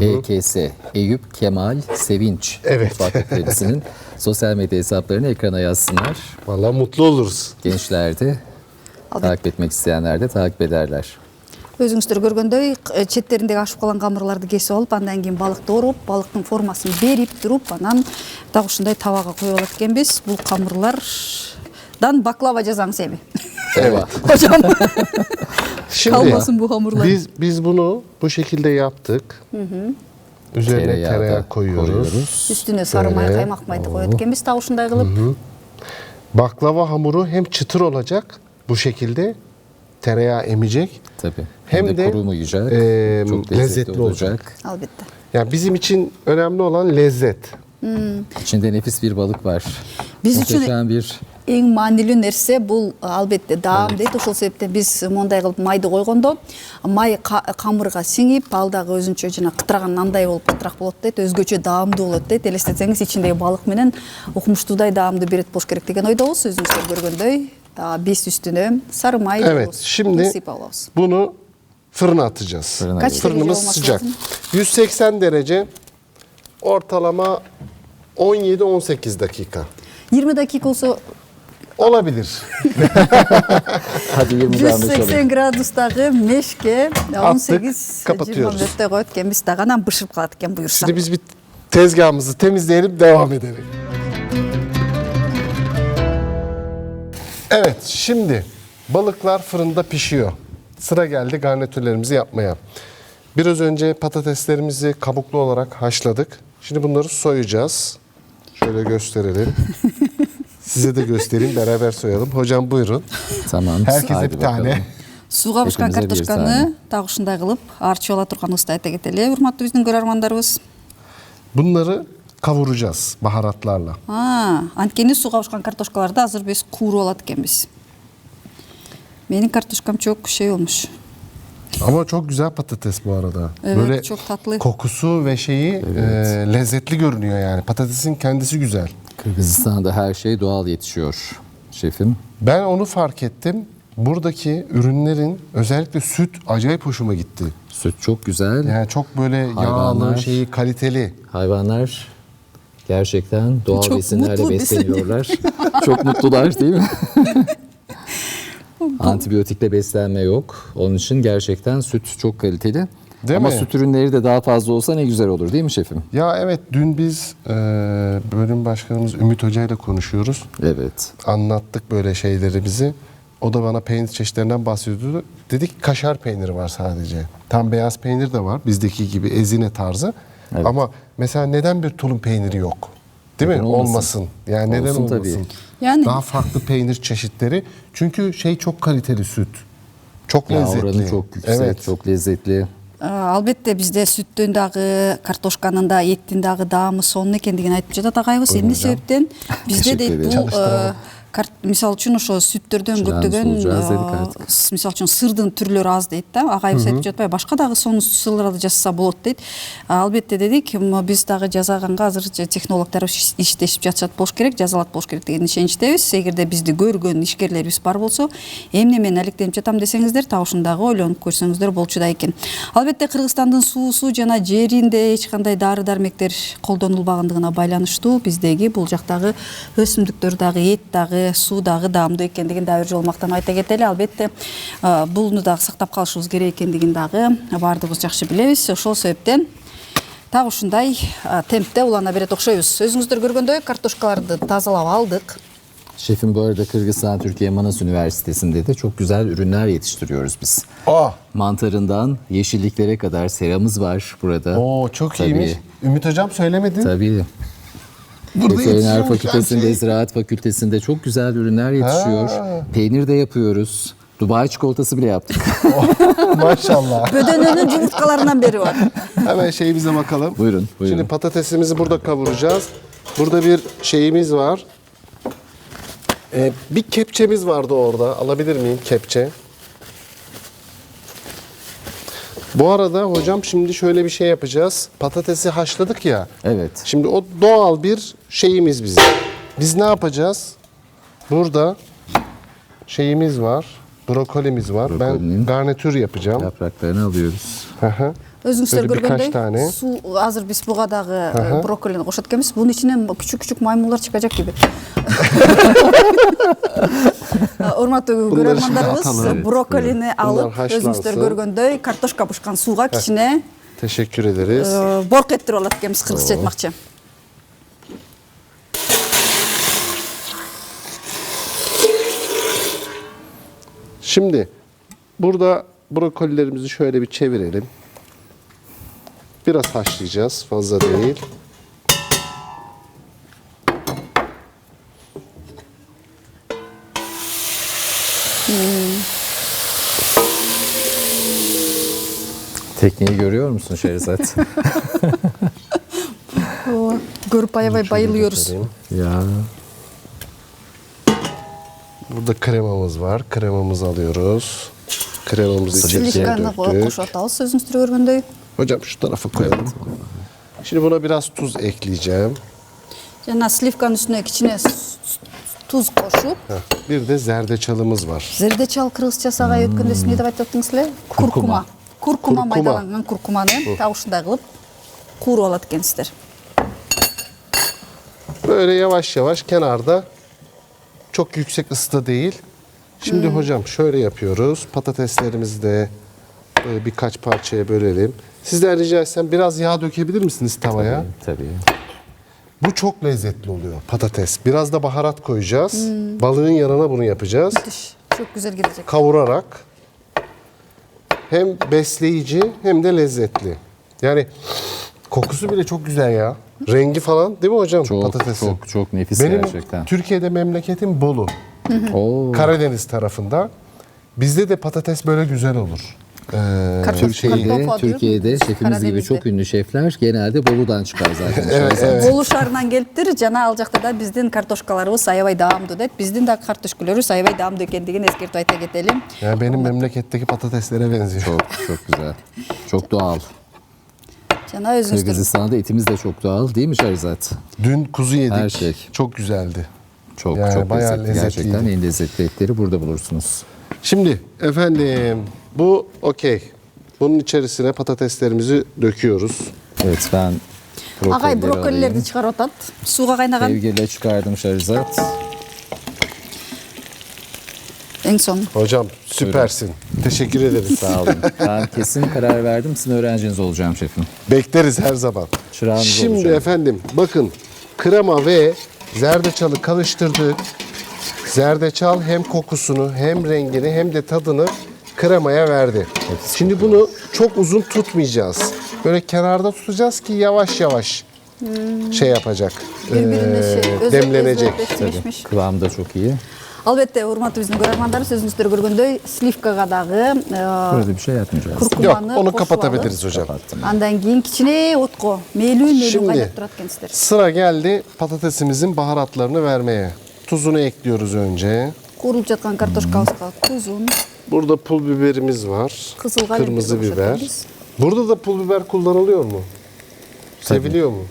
EKS, Eyüp Kemal Sevinç Evet. Mutfak Akademisi'nin sosyal medya hesaplarını ekrana yazsınlar. Vallahi mutlu oluruz. Gençler de takip etmek isteyenler de takip ederler. Өзүңүздөр көргөндөй четтериндеги ашып калган камырларды кесип алып, андан кийин балыкты ороп, балыктын формасын берип туруп, анан так ушундай табага коюп алат экенбиз. Бул камырлардан baklava жазаңыз эми. Evet. Hocam Şimdi kalmasın bu hamurlar. biz bunu bu şekilde yaptık. Üzerine Tereyağı da tereyağı koyuyoruz. Üstüne sarı may, kaymak maydı koyup ekенбиz. Tak ушундай кылып. Baklava hamuru hem çıtır olacak bu şekilde. Tereyağı emecek. Tabii. Hem de, kurumayacak. Çok lezzetli olacak. Albatta. Yani bizim için önemli olan lezzet. İçinde nefis bir balık var. Biz için Muhteşem bir эң маанилүү нерсе бул албетте даам дейт. Ошол себептен биз мондай кылып майды койгондо май камырга сиңип, ал дагы өзүнчө жана кытыраган нандай болуп кытыраак болот дейт. Өзгөчө даамдуу болот дейт. Элестетсеңиз ичиндеги балык менен укмуштуудай даамдуу берет болуш керек деген ойдобуз. Өзүңүздөр көргөндөй биз üstüne sarı may Evet, şimdi сыйпап алабыз. bunu fırına atacağız. Fırına Kaç derece Fırınımız olması sıcak. lazım? 180 derece ortalama 17-18 dakika. 20 dakika olsa Olabilir. hadi 20'den anlaşalım. 180 gradustagı meşke 18-20 kapatıyoruz. minutта koyup ekенбиz. Дагы анан бышып калат экен буюрса. Şimdi biz bir tezgahımızı temizleyelim, devam edelim. Evet, şimdi balıklar fırında pişiyor. Sıra geldi garnitürlerimizi yapmaya. Biraz önce patateslerimizi kabuklu olarak haşladık. Şimdi bunları soyacağız. Şöyle gösterelim. Size de göstereyim, beraber soyalım. Hocam buyurun. Tamam. Herkese haydi bir tane. bakalım. Сууга бышкан Hepimize bir картошканы tane. дагы ушундай кылып арчып ала турганыбызды айта кетели, урматтуу биздин көрөрмандарыбыз. Bunları kavuracağız baharatlarla. Анткени сууга бышкан картошкаларды азыр биз кууруп алат экенбиz. Менин картошкам çok şey olmuş. Ama çok güzel patates bu arada. Evet, Böyle çok tatlı. kokusu ve şeyi lezzetli görünüyor yani. Patatesin kendisi güzel. Kırgızistan'da her şey doğal yetişiyor şefim. Ben onu fark ettim. Buradaki ürünlerin özellikle süt acayip hoşuma gitti. Süt çok güzel. Yani çok böyle Hayvanlar. yağlı, şeyi kaliteli. Hayvanlar gerçekten doğal Çok besinlerle mutlu besleniyorlar. Çok mutlular değil mi? Antibiyotikle beslenme yok. Onun için gerçekten süt çok kaliteli. Değil Ama mi? süt ürünleri de daha fazla olsa ne güzel olur değil mi şefim? Ya evet, dün biz bölüm başkanımız Ümit Hoca ile konuşuyoruz. Evet. Anlattık böyle şeylerimizi. O da bana peynir çeşitlerinden bahsediyordu. Dedik kaşar peyniri var sadece. Tam beyaz peynir de var. Bizdeki gibi ezine tarzı. Evet. Ama mesela neden bir tulum peyniri yok? Değil mi? Neden Olmasın. Yani neden Olsun olmasın? tabii. Yani- Daha farklı peynir çeşitleri. Çünkü şey çok kaliteli süt. Çok Ya lezzetli. oranı çok yüksek, Evet. çok lezzetli. Албетте бизде сүттүн дагы картошканын да эттин дагы даамы сонун экендигин айтып жатат агайыбыз. Эмне себептен бизде Teşekkür дейт ederim. бул мисалы үчүн ошо сүттөрдөн көптөгөн сулжаз дедик артык. мисалы үчүн сырдын түрлөрү аз дейт да. Агайыбыз айтып жатпайбы, башка дагы сонун сырларды жасаса болот дейт. Албетте дедик, биз дагы жасаганга азыр технологдорубуз иштешип жатышат болуш керек, жазалат болуш керек деген ишеничтебиз. Эгерде бизди көргөн ишкерлерибиз бар болсо, эмне менен алектенип жатам десеңиздер, так ушундагы ойлонуп көрсөңүздөр болчу да экен. Албетте Кыргызстандын суусу жана жеринде эч кандай дары дармектер колдонулбагандыгына байланыштуу биздеги бул жактагы өсүмдүктөр дагы, эт дагы, суу дагы даамдуу экендигин дагы бир жолу мактап айта кетели. Албетте буну дагы сактап калышыбыз керек экендигин дагы баардыгыбыз жакшы билебиз. Ошол себептен так ушундай темпте улана берет окшойбуз. Өзүңүздөр көргөндөй картошкаларды тазалап алдык. Şefim bu arada Kırgızistan Türkiye Manas Üniversitesi'nde de çok güzel ürünler yetiştiriyoruz biz. Mantarından yeşilliklere kadar seramız var burada. Oo, çok Tabii. iyiymiş. Ümit Hocam söylemedin. Tabii. Burada Veteriner yetişiyormuş her Fakültesi'nde, şey. Ziraat Fakültesi'nde çok güzel ürünler yetişiyor. Peynir de yapıyoruz. Dubai çikolatası bile yaptık. Maşallah. Bödönönün yumurtkalarından beri var. Hemen şeyimize bakalım. Buyurun, buyurun. Şimdi patatesimizi burada kavuracağız. Burada bir şeyimiz var. Bir kepçemiz vardı orada. Alabilir miyim kepçe? Bu arada hocam şimdi şöyle bir şey yapacağız. Patatesi haşladık ya. Evet. Şimdi o doğal bir şeyimiz bizim. Biz ne yapacağız? Burada şeyimiz var. Brokolimiz var. Ben Brokolinin garnitür yapacağım. Yapraklarını alıyoruz. Hı hı. Өзүңүздөр Böyle birkaç көргөндөй tane. суу азыр биз буга дагы брокколини кошот экенбиз. Бунун ичинен küçük маймундар чыгacak gibi. Урматтуу Bunları şimdi көрөрмандарыбыз, atalım. брокколини алып, Bunlar haşlansın. өзүңүздөр көргөндөй картошка бышкан сууга кичине Teşekkür ederiz. борк этирип алат экенбиз, кыргызча айтмакчы. Şimdi burada brokolilerimizi şöyle bir çevirelim. Biraz haşlayacağız, fazla değil. Tekniği görüyor musun Şehrazat? Görüp аябай bayılıyoruz. Ya. Burada kremamız var. Kremamızı alıyoruz. Kremamızı içerisine Сливканы döktük. кошуп атабыз, өзүңүздөр көргөндөй. Hocam şu tarafa koyalım. Şimdi buna biraz tuz ekleyeceğim. Жана сливканын үстүнө кичине туз кошуп, Bir de zerdeçalımız var. зердечал кыргызчасы агай өткөндө эмне деп айтып аттыңыз эле? Куркума. Куркума майдаланган куркуманы так ушундай кылып кууруп алат экенсиздер. Böyle yavaş yavaş kenarda, çok yüksek ısıda değil. Şimdi hocam şöyle yapıyoruz. Patateslerimizi de böyle birkaç parçaya bölelim. Sizden rica etsem biraz yağ dökebilir misiniz tavaya? Tabii. Bu çok lezzetli oluyor patates. Biraz da baharat koyacağız. Balığın yanına bunu yapacağız. Müthiş. Çok güzel gidecek. Kavurarak. hem besleyici hem de lezzetli. Yani kokusu bile çok güzel ya. Rengi falan değil mi hocam Çok patatesin? çok çok nefis Benim gerçekten. Türkiye'de memleketim Bolu. Oo. Karadeniz tarafında. Bizde de patates böyle güzel olur. Türkiye'de şefimiz gibi çok ünlü şefler genelde Bolu'dan çıkar zaten. Болу шаарынан келиптир, жана ал жакта да биздин картошкаларыбыз аябай даамдуу деп. Биздин да картошкаларыбыз аябай даамдуу экендигин эскертип айта кетели. Yani benim memleketteki patateslere benziyor. Çok güzel. Çok doğal. Жана өзүңүздөр Kırgızistan'da etimiz de çok doğal değil mi Şerizat? Dün kuzu yedik. Her şey. Çok güzeldi. Çok Yani çok bayağı lezzetli. Gerçekten lezzetliydi. en lezzetli etleri burada bulursunuz. Şimdi efendim bu okey. Bunun içerisine patateslerimizi döküyoruz. Evet ben агай brokolileri брокколилерди alayım. чыгарып атат. Сууга кайнаган Sevgiyle çıkardım Şerizat. эң son. Hocam süpersin. Teşekkür ederiz. Sağ olun. Ben kesin karar verdim. Sizin öğrenciniz olacağım şefim. Bekleriz her zaman. Çırağınız Şimdi olacağım. efendim bakın krema ve zerdeçalı karıştırdık. Zerdeçal hem kokusunu hem rengini hem de tadını kremaya verdi. Şimdi bunu çok uzun tutmayacağız. Böyle kenarda tutacağız ki yavaş yavaş şey yapacak. Бири-бирине Demlenecek. пişmiş. Kıvamı da çok iyi. Албетте, урматтуу биздин көрөрмандарыбыз, өзүңүздөр көргөндөй, сливкага дагы Böyle bir şey yapmayacağız. Yok куркуманы onu кошуп kapatabiliriz алып, hocam. Andan кийин кичине отко мээлүү Şimdi кайнап турат экенсиздер. sıra geldi patatesimizin baharatlarını vermeye. Tuzunu ekliyoruz önce. Куурулуп жаткан картошкабызга тузун, Burada pul biberimiz var. Kızıl kalem Kırmızı biber biber. koyuyoruz. Burada da pul biber kullanılıyor mu? Seviliyor mu?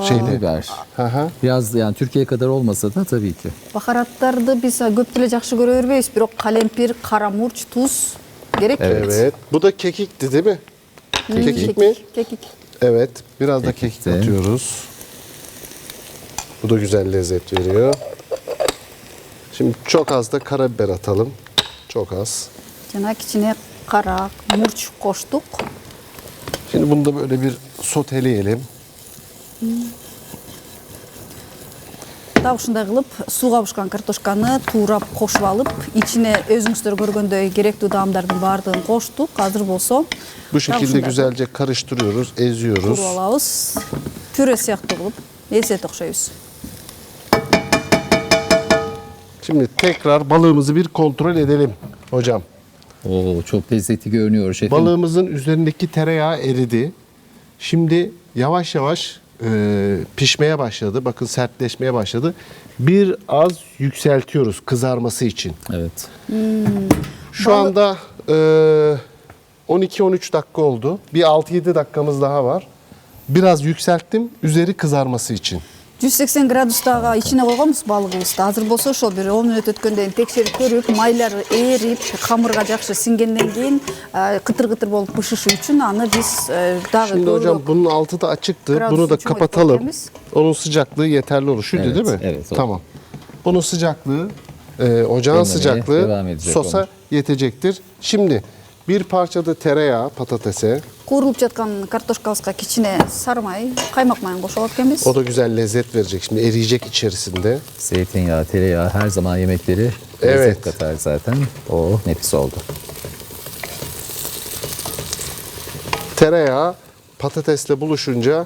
Şeyde. Biber. Hı hı. Biraz yani Türkiye kadar olmasa da tabii ki. бахараттарды биз көп деле жакшы көрө бербейбиз, бирок калемпир, кара мурч, туз керек. Evet. Bu da kekikti değil mi? Kekik mi? Kekik. Evet. Biraz da kekik de. atıyoruz. Bu da güzel lezzet veriyor. Şimdi çok az da karabiber atalım. Çok az. Жана кичине кара мурч коштук. Şimdi bunu da böyle bir soteleyelim. Дагы ушундай кылып, сууга бышкан картошканы туурап кошуп алып, ичине өзүңүздөр көргөндөй керектүү даамдардын баардыгын коштук. Азыр болсо, Bu şekilde güzelce karıştırıyoruz, eziyoruz. туруп алабыз. Пюре сыяктуу кылып эсет окшойбуз. Şimdi tekrar balığımızı bir kontrol edelim hocam. Oo çok lezzetli görünüyor şefim. Balığımızın üzerindeki tereyağı eridi. Şimdi yavaş yavaş pişmeye başladı. Bakın sertleşmeye başladı. Az yükseltiyoruz kızarması için. Evet. Şu anda 12-13 dakika oldu. Bir 6-7 dakikamız daha var. Biraz yükselttim üzeri kızarması için. 180 градустагы ичине койгонбуз балыгыбызды. Азыр болсо ошол бир 10 мүнөт өткөндөн кийин текшерип көрүп, майлары эрип, камырга жакшы сиңгенден кийин кытыр-кытыр болуп бышышы үчүн аны биз дагы Şimdi hocam bunun altı da açıktı. Biraz Bunu da suçu kapatalım. koyacağımız. Onun sıcaklığı yeterli olur. Şuydu Evet, değil mi? evet, o. Tamam. Bunun sıcaklığı, ocağın Demlemeye sıcaklığı devam edecek sosa olur. yetecektir. Şimdi bir parça da tereyağı patatese. Куурулуп жаткан картошкабызга кичине сары май, каймак майын кошуп алып экенбиз. O da güzel lezzet verecek. Şimdi eriyecek içerisinde. Zeytinyağı, tereyağı her zaman yemekleri Evet. lezzet katar zaten. Oh nefis oldu. Tereyağı patatesle buluşunca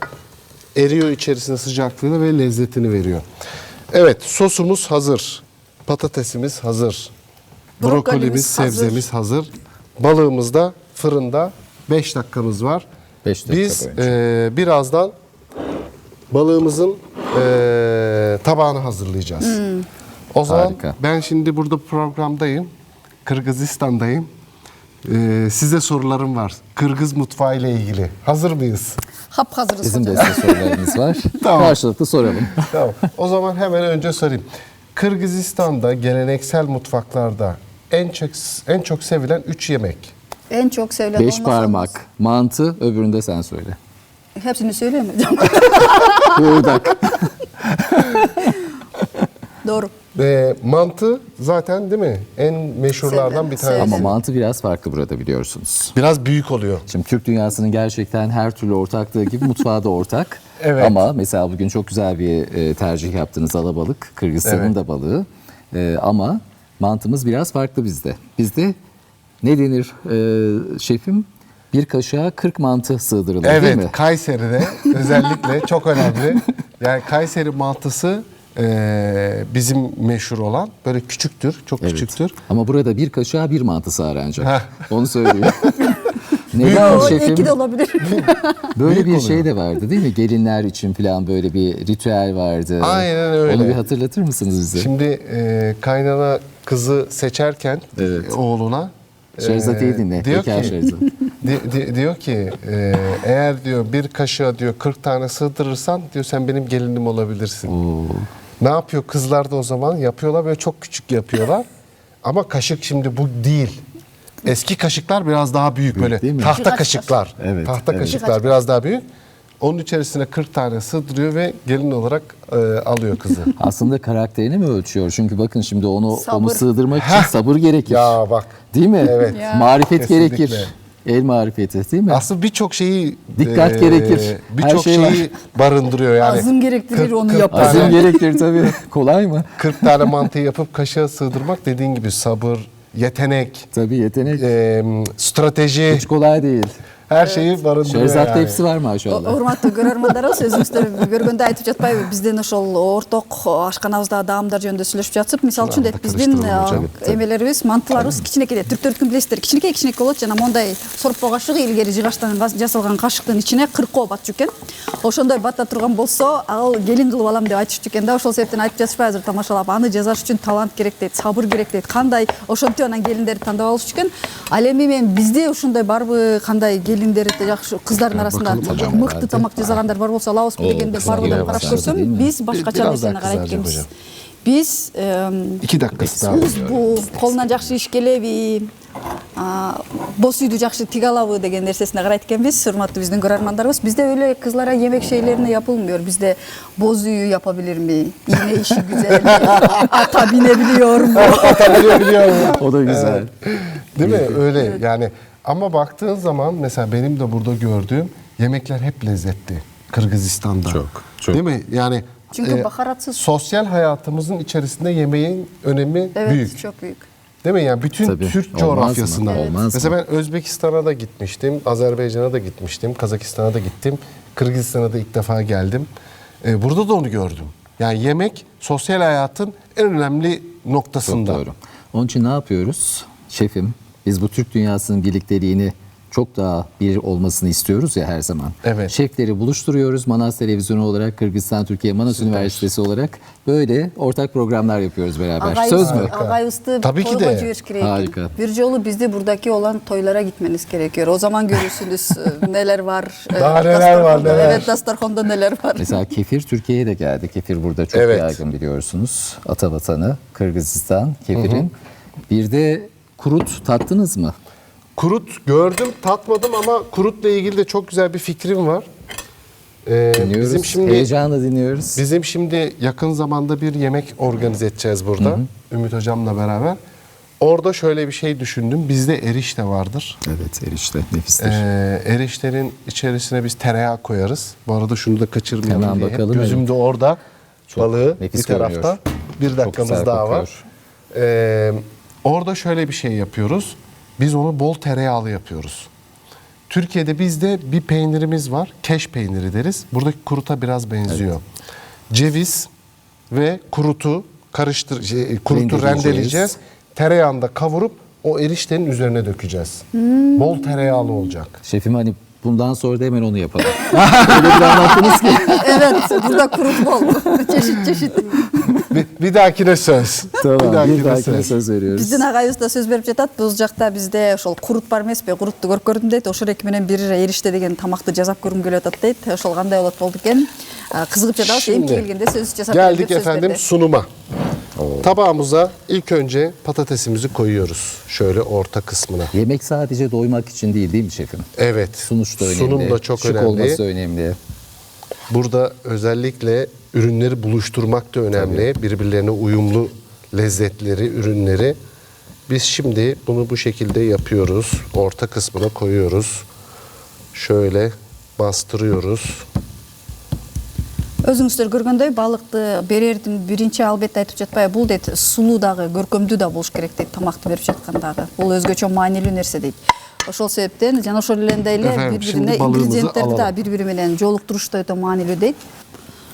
eriyor içerisinde sıcaklığını ve lezzetini veriyor. Evet, sosumuz hazır. Patatesimiz hazır. Brokolimiz, sebzemiz hazır. Balığımız da fırında 5 dakikamız var. 5 dakika Biz boyunca. birazdan balığımızın tabağını hazırlayacağız. O zaman Harika. ben şimdi burada programdayım. Kırgızistan'dayım. Size sorularım var. Kırgız mutfağı ile ilgili. Hazır mıyız? Hap hazırız Bizim de hocam. size sorularımız var. Tamam. Karşılıklı soralım. Tamam. O zaman hemen önce sorayım. Kırgızistan'da geleneksel mutfaklarda en çok sevilen 3 yemek. En çok sevilen 5 olmasa parmak, mantı, öbürünü de sen söyle. olmaz. Hepsini söyleyeyim mi hocam? Buğdak. Doğru. Mantı zaten değil mi? En meşhurlardan bir tanesi. Ama mantı biraz farklı burada biliyorsunuz. Biraz büyük oluyor. Şimdi Türk dünyasının gerçekten her türlü ortaklığı gibi mutfağı da ortak. Evet. Ama mesela bugün çok güzel bir tercih yaptınız alabalık. Kırgızistan'ın Evet. da balığı. Ama mantımız biraz farklı bizde. Bizde ne denir şefim? Bir kaşığa 40 mantı sığdırılır değil mi? Evet, Kayseri'de özellikle çok önemli. Yani Kayseri mantısı bizim meşhur olan böyle küçüktür, çok Evet. küçüktür. Ama burada bir kaşığa bir mantı sığar ancak. Heh. Onu söyleyeyim. Neden O şefim? iki de olabilir. Böyle Büyük bir şey de vardı değil mi? Gelinler için falan böyle bir ritüel vardı. Aynen öyle. Onu bir hatırlatır mısınız bize? Şimdi kaynana kızı seçerken Evet. oğluna Şehzadeyi dinle. diyor Bekar ki, Şehzade. diyor ki eğer diyor bir kaşığa diyor 40 tane sığdırırsan diyor sen benim gelinim olabilirsin. Ne yapıyor kızlar da o zaman yapıyorlar böyle çok küçük yapıyorlar. Ama kaşık şimdi bu değil. Eski kaşıklar biraz daha büyük böyle değil mi? tahta kaşıklar. Evet, Tahta evet. kaşıklar biraz daha büyük. Onun içerisine 40 tane sığdırıyor ve gelin olarak alıyor kızı. Aslında karakterini mi ölçüyor? Çünkü bakın şimdi onu Sabır. sığdırmak için sabır gerekir. Ya bak. Değil mi? Evet. Ya. Marifet Kesinlikle. gerekir. El marifeti değil mi? Aslında birçok şeyi Dikkat gerekir. Birçok Her şey şeyi barındırıyor yani. Azim gerektirir onu 40 yapar. Azim tane- gerekir tabii. Kolay mı? 40 tane mantıyı yapıp kaşığa sığdırmak dediğin gibi sabır, yetenek, Tabii yetenek. strateji, Hiç kolay değil. her şeyi barındırıyor Şehzat'ta yani. hepsi var maşallah. Урматтуу көрөрмандарыбыз, өзүңүздөр көргөндө айтып жатпайбы, биздин ошол орток ашканабыздагы даамдар жөнүндө сүйлөшүп жатып, мисалы үчүн дейт биздин эмелерибиз, мантыларыбыз кичинекей, түрктөрдүкүн билесиздер, кичинекей болот жана мондай сорпо кашыгы илгери жыгачтан жасалган кашыктын ичине 40 батчу экен. Ошондой бата турган болсо, ал келин кылып алам деп айтышчу экен да, ошол себептен айтып жатышпайбы азыр тамашалап, аны жасаш үчүн талант керек дейт, сабыр керек дейт, кандай ошентип анан келиндерди тандап алышчу экен. Ал эми мен бизде ушундай барбы, кандай келиндерди жакшы кыздардын арасында мыкты тамак жасагандар бар болсо алабызбы дегенде барбы деп карап көрсөм, биз башкача Biraz daha нерсени карайт kızaracak экенбиз. hocam. Биз 2 dakikası daha. бул колунан жакшы иш келеби, боз үйдү жакшы тиге алабы деген нерсесине карайт экенбиз, урматтуу биздин көрөрмандарыбыз. Бизде эле кызларга емек şeylerini yapılmıyor. Bizde boz üyü yapabilir mi? İğne işi güzel mi? Ata binebiliyor mu? O da güzel. Değil mi? Öyle yani. Ama baktığın zaman mesela benim de burada gördüğüm yemekler hep lezzetli. Kırgızistan'da. Çok. Değil mi? Yani Çünkü baharatsız. sosyal hayatımızın içerisinde yemeğin önemi Evet, büyük. çok büyük. Değil mi? Yani bütün Tabii. Türk Olmaz coğrafyasında. mı? Evet. Olmaz Mesela mı? ben Özbekistan'a da gitmiştim, Azerbaycan'a da gitmiştim, Kazakistan'a da gittim, Kırgızistan'a da ilk defa geldim. Burada da onu gördüm. Yani yemek sosyal hayatın en önemli noktasında. Çok doğru. Onun için ne yapıyoruz? Şefim, biz bu Türk dünyasının birlikteliğini çok daha bir olmasını istiyoruz ya her zaman. Evet. Şefleri buluşturuyoruz. Manas Televizyonu olarak, Kırgızistan Türkiye Manas Üniversitesi olarak böyle ortak programlar yapıyoruz beraber. Söz mü? Agayüstü Tabii ki toyga de. jiberiş gerek. Harika. Bir yolu bizde buradaki olan toylara gitmeniz gerekiyor. O zaman görürsünüz neler var. Daha neler var, dastarhanda. neler. Evet, dastarhanda neler var. Mesela kefir Türkiye'ye de geldi. Kefir burada çok Evet. yaygın biliyorsunuz. Atavatanı, Kırgızistan, kefirin. Bir de kurut tattınız mı? Kurut gördüm, tatmadım ama kurutla ilgili de çok güzel bir fikrim var. Dinliyoruz. Heyecanla dinliyoruz. Bizim şimdi yakın zamanda bir yemek organize edeceğiz burada. Ümit Hocam'la beraber. Orada şöyle bir şey düşündüm. Bizde erişte vardır. Evet erişte nefistir. Eriştenin içerisine biz tereyağı koyarız. Bu arada şunu da kaçırmayalım Hemen diye. Hep bakalım, gözümde orada. Balığı nefis bir tarafta. görünüyor. Bir dakikamız güzel daha kokuyor. var. Orada şöyle bir şey yapıyoruz. Biz onu bol tereyağlı yapıyoruz. Türkiye'de bizde bir peynirimiz var. Keş peyniri deriz. Buradaki kuruta biraz benziyor. Ceviz ve kurutu kurutu rendeleyeceğiz. Tereyağında kavurup o eriştenin üzerine dökeceğiz. Bol tereyağlı olacak. Şefim hani bundan sonra da hemen onu yapalım. Öyle bir anlattınız ki. Evet, burada kurut bol. Çeşit çeşit. Bir dahakine söz. Tamam bir dahakine söz veriyoruz. Биздин агайыбыз да сөз берип жатат. Бул жакта бизде ошол курут бар эмеспи? Курутту көрүп көрдүм дейт. Ошол эки менен бир эриште деген тамакты жасап көргүм келип атат дейт. Ошол кандай болот болду экен? Кызыгып жатабыз. Эмки келгенде сөз жасап берем Geldik деп сөз efendim берди. sunuma. Tabağımıza ilk önce patatesimizi koyuyoruz. Şöyle orta kısmına. Yemek sadece doymak için değil mi şefim? Evet. Sunuş da önemli. Sunum da çok şık önemli. olması önemli. Burada özellikle ürünleri buluşturmak da önemli. Birbirlerine uyumlu lezzetleri, ürünleri. Biz şimdi bunu bu şekilde yapıyoruz. Orta kısmına koyuyoruz. Şöyle bastırıyoruz. Өзүңүздөр көргөндөй балыкты берердин биринчи албетте айтып жатпайбы, бул дейт сулуу дагы, көркөмдүү да болуш керек дейт тамакты берип жаткандагы. Бул өзгөчө маанилүү нерсе дейт. Ошол себептен жана ошол эле бири-бирине ингредиенттерди да бири-бири менен жолуктуруш да өтө маанилүү дейт.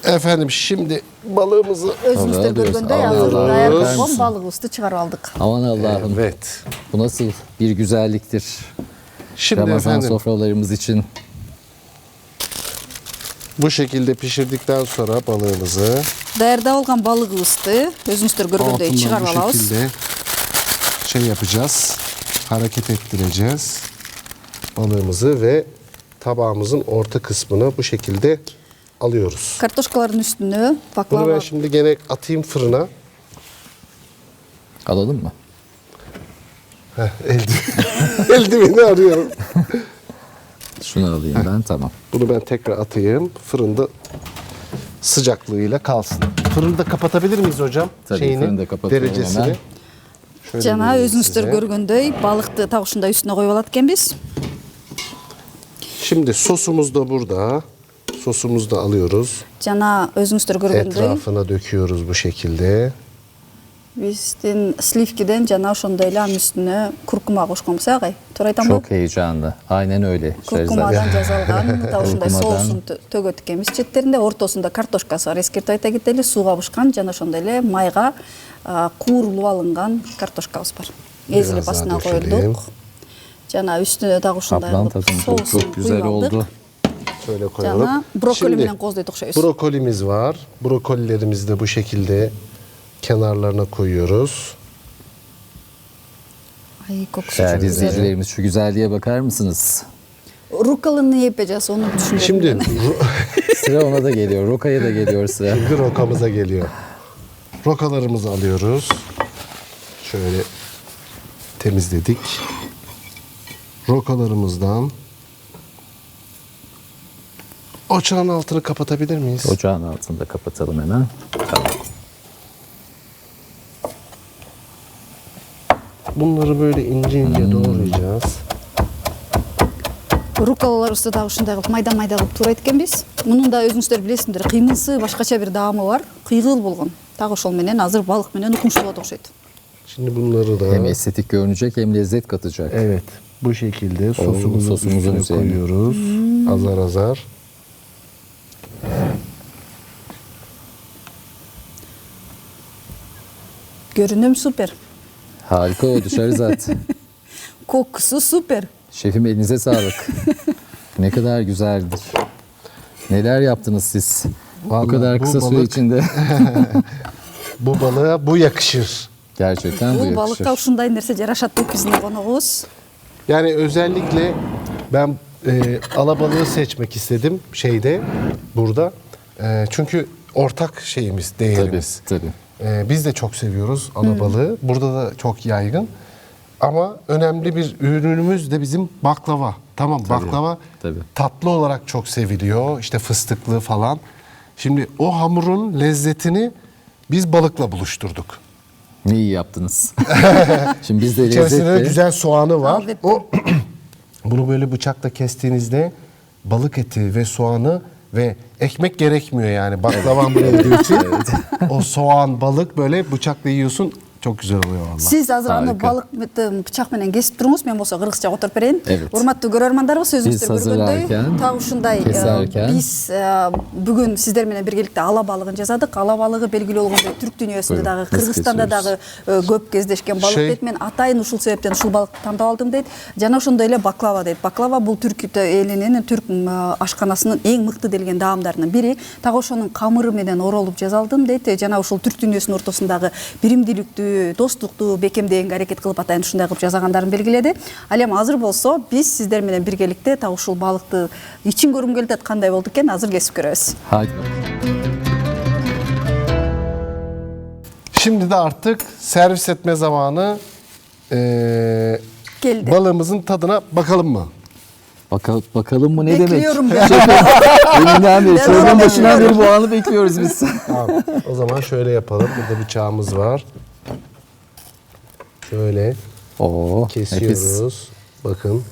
Efendim şimdi balığımızı Өзүңүздөр көргөндөй азыр даяр болгон балыгыбызды чыгарып алдыk. Aman Allah'ım. evet. Bu nasıl bir güzelliktir. Şimdi Ramazan efendim sofralarımız için. bu şekilde pişirdikten sonra balığımızı Даярдап алган балыгыбызды өзүңүздөр көргөндөй altından чыгарып bu алабыз. şekilde şey yapacağız. Hareket ettireceğiz balığımızı ve tabağımızın orta kısmını bu şekilde alıyoruz. Картошкалардын üstüne Bunu baklava ben şimdi gene atayım fırına. Alalım mı? Eldiveni arıyorum. Şunu alayım ben, tamam. Bunu ben tekrar atayım. Fırında sıcaklığıyla kalsın. Fırını da kapatabilir miyiz hocam? Tabii, fırını da kapatalım derecesini. hemen. Şöyle жана vereyim өзүңүздөр size. көргөндөй балыкты так ушундай üstüne коюп алат экенбиz. Şimdi sosumuz da burada. Sosumuzu da alıyoruz. Жана өзүңүздөр көргөндөй Etrafına döküyoruz bu şekilde. биздин сливкиден жана ошондой эле анын üstüne куркума кошконбуз, агай. Туура айтамбы? Çok heyecanlı. Aynen öyle. Куркумадан жасалган, так ушундай Куркумадан. соусун төгөт экенбиз четтеринде, ортосунда картошкасы бар. Эскертип айта кетели, сууга бышкан жана ошондой эле майга куурулуп алынган картошкабыз бар. Эзилип Biraz астына daha döşelim. коюлдук. Жана üstüne дагы ушундай Kaplan кылып tadında соусун çok güzel куюп алдык. oldu. Şöyle koyalım. Жана брокколи Şimdi менен коздойт окшойбуз. brokolimiz var. Brokolilerimizi de bu şekilde kenarlarına koyuyoruz. Ay, kokusu Değerli çok güzel. izleyicilerimiz, şu güzelliğe bakar mısınız? Rukalını yapacağız, onu düşünüyorum. Şimdi Sıra ona da geliyor. Roka'ya da geliyor sıra. şimdi rokamıza geliyor. Rokalarımızı alıyoruz. Şöyle temizledik. Rokalarımızdan ocağın altını kapatabilir miyiz? Ocağın altında kapatalım hemen. Tamam. Bunları böyle ince ince doğrayacağız. Рукалаларыбызды да ушундай кылып майда кылып туурайт экенбиз. Мунун да өзүңүздөр билесиңдер, кыймылсы башкача бир даамы бар. Кыйгыл болгон. Так ошол менен азыр балык менен укмуштуу болот окшойт. Şimdi bunları da Hem estetik görünecek hem lezzet katacak. evet bu şekilde sosumuzun sosumuzun üstüne üzerine. koyuyoruz. Azar azar. Görünüm süper. Harika oldu Şerzat. Kokusu süper. Şefim, elinize sağlık. Ne kadar güzeldir. Neler yaptınız siz? Bu Vallahi kadar bu kısa süre balık- içinde. Bu balığa bu yakışır. Gerçekten bu Бул yakışır. балыкка ушундай нерсе жарашат дейт биздин коногубуз. Yani özellikle ben alabalığı seçmek istedim şeyde burada. Çünkü ortak şeyimiz, Tabii, değerimiz. tabii. Biz de çok seviyoruz alabalığı. Burada da çok yaygın. Ama önemli bir ürünümüz de bizim baklava. Tamam, baklava tabii. tatlı olarak çok seviliyor. İşte fıstıklı falan. Şimdi o hamurun lezzetini biz balıkla buluşturduk. Ne iyi yaptınız. Şimdi biz de İçerisinde lezzetle güzel soğanı var. Elbette. O bunu böyle bıçakla kestiğinizde balık eti ve soğanı ve ekmek gerekmiyor yani baklavan olduğu için. O soğan, balık böyle bıçakla yiyorsun. Çok güzel oluyor vallahi. Сиз азыр аны Harika. балык бычак менен кесип туруңуз, мен болсо кыргызча отыруп берейин. Evet. Урматтуу көрөрмандарыбыз, Biz өзүңүздөр hazırlarken, көргөндөй так ушундай keserken- биз бүгүн сиздер менен биргеликте ала балыгын жасадык. Ала балыгы белгилүү болгондой түрк дүйнөсүндө Buyurun, дагы, biz Кыргызстанда kesiyoruz. дагы көп кездешкен балык Şey- дейт. Мен атайын ушул себептен ушул балыкты тандап алдым дейт. Жана ошондой эле баклава дейт. Баклава бул түрк элинин, түрк ашканасынын эң мыкты делген даамдарынын бири. Так ошонун камыры менен оролуп жасалдым дейт. Жана ушул түрк дүйнөсүнүн ортосундагы биримдүүлүктү, достукту бекемдегенге аракет кылып атайын ушундай кылып жасагандарын белгиледи. Ал эми азыр болсо биз сиздер менен биргеликте так ушул балыкты ичин көргүм келип атат, кандай болду экен, азыр кесип көрөбүз. Hadi. Şimdi de artık servis etme zamanı. Geldi. Balığımızın tadına bakalım mı? Bakalım mı ne Bekliyorum demek? ben. Deminden beri, Ben programın de başından beri bu anı bekliyoruz biz. Tamam. O zaman şöyle yapalım. Burada bıçağımız var. Şöyle Oo, nefis. kesiyoruz. Bakın.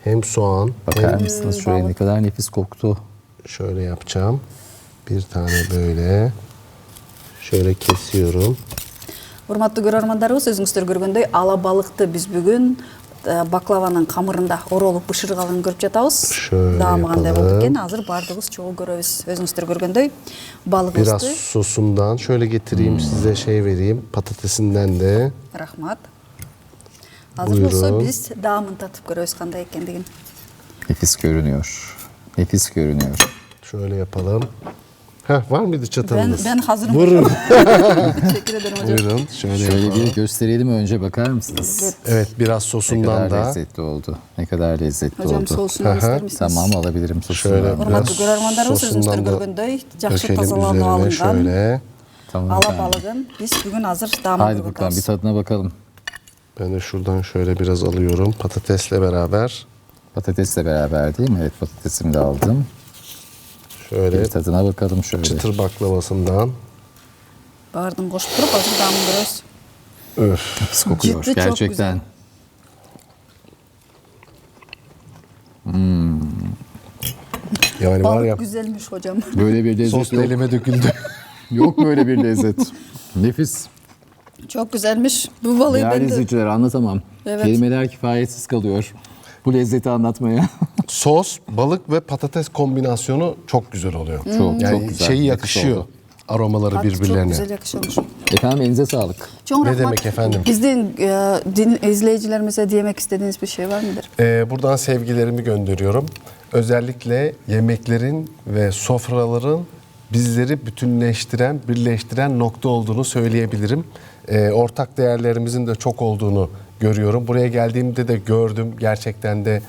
Hem soğan Bakar hem mısınız şuraya, ne kadar nefis koktu. şöyle yapacağım. Bir tane böyle. Şöyle kesiyorum. Урматтуу көрөрмандарыбыз, өзүңүздөр көргөндөй ала балыкты биз бүгүн баклаванын камырында оролуп бышырганын көрүп жатабыз. Şöyle Даамы кандай yapalım. болду экен? Азыр баардыгыбыз чогуу көрөбүз. Өзүңүздөр көргөндөй Biraz балыгыбызды. sosumdan şöyle getireyim size şey vereyim. Patatesinden de. Рахмат. Азыр болсо Buyurun. биз даамын татып көрөбүз кандай экендигин. Nefis görünüyor. Nefis görünüyor. Şöyle yapalım. Heh, var mıydı çatalınız? Ben hazırım. Buyurun. Teşekkür ederim hocam. Buyurun. Şöyle Şöyle yapalım. bir gösterelim önce, bakar mısınız? Evet, biraz Ne sosundan kadar da. lezzetli oldu. Ne kadar lezzetli Hocam oldu. sousunu Aha, ister misiniz? Tamam, alabilirim sosunu. Şöyle Урматтуу biraz көрөрмандарыбыз, өзүңүздөр sosundan da көргөндөй жакшы dökelim тазаланып üzerine алынган şöyle. Tamam. ала efendim. балыгын биз бүгүн азыр даамын Haydi көрүп bakalım bir атабыз. tadına bakalım. Ben de şuradan şöyle biraz alıyorum. Patatesle beraber. Patatesle beraber değil mi? Evet, patatesimi de aldım. Şöyle Bir tadına bakalım şöyle. çıtır baklavasından. Баардыгын кошуп туруп азыр даамын көрөбүз. Öf. Pis kokuyor Ciddi çok gerçekten. Yani var ya Balık güzelmiş hocam. Böyle bir lezzet sos da yok. elime döküldü. Yok böyle bir lezzet. Nefis. Çok güzelmiş. Bu balığı Değerli ben de... izleyiciler, anlatamam. Evet. Kelimeler kifayetsiz kalıyor bu lezzeti anlatmaya. Sos, balık ve patates kombinasyonu çok güzel oluyor. Çok Yani çok güzel. şeyi Nefis yakışıyor. oldu. Aromaları Çok birbirlerine. güzel yakışıyormuş. Efendim, elinize sağlık. Çok Ne rahmat. demek efendim? Bizden izleyicilerimize diyemek istediğiniz bir şey var mıdır? Buradan sevgilerimi gönderiyorum. Özellikle yemeklerin ve sofraların bizleri bütünleştiren, birleştiren nokta olduğunu söyleyebilirim. Ortak değerlerimizin de çok olduğunu görüyorum. Buraya geldiğimde de gördüm. Gerçekten de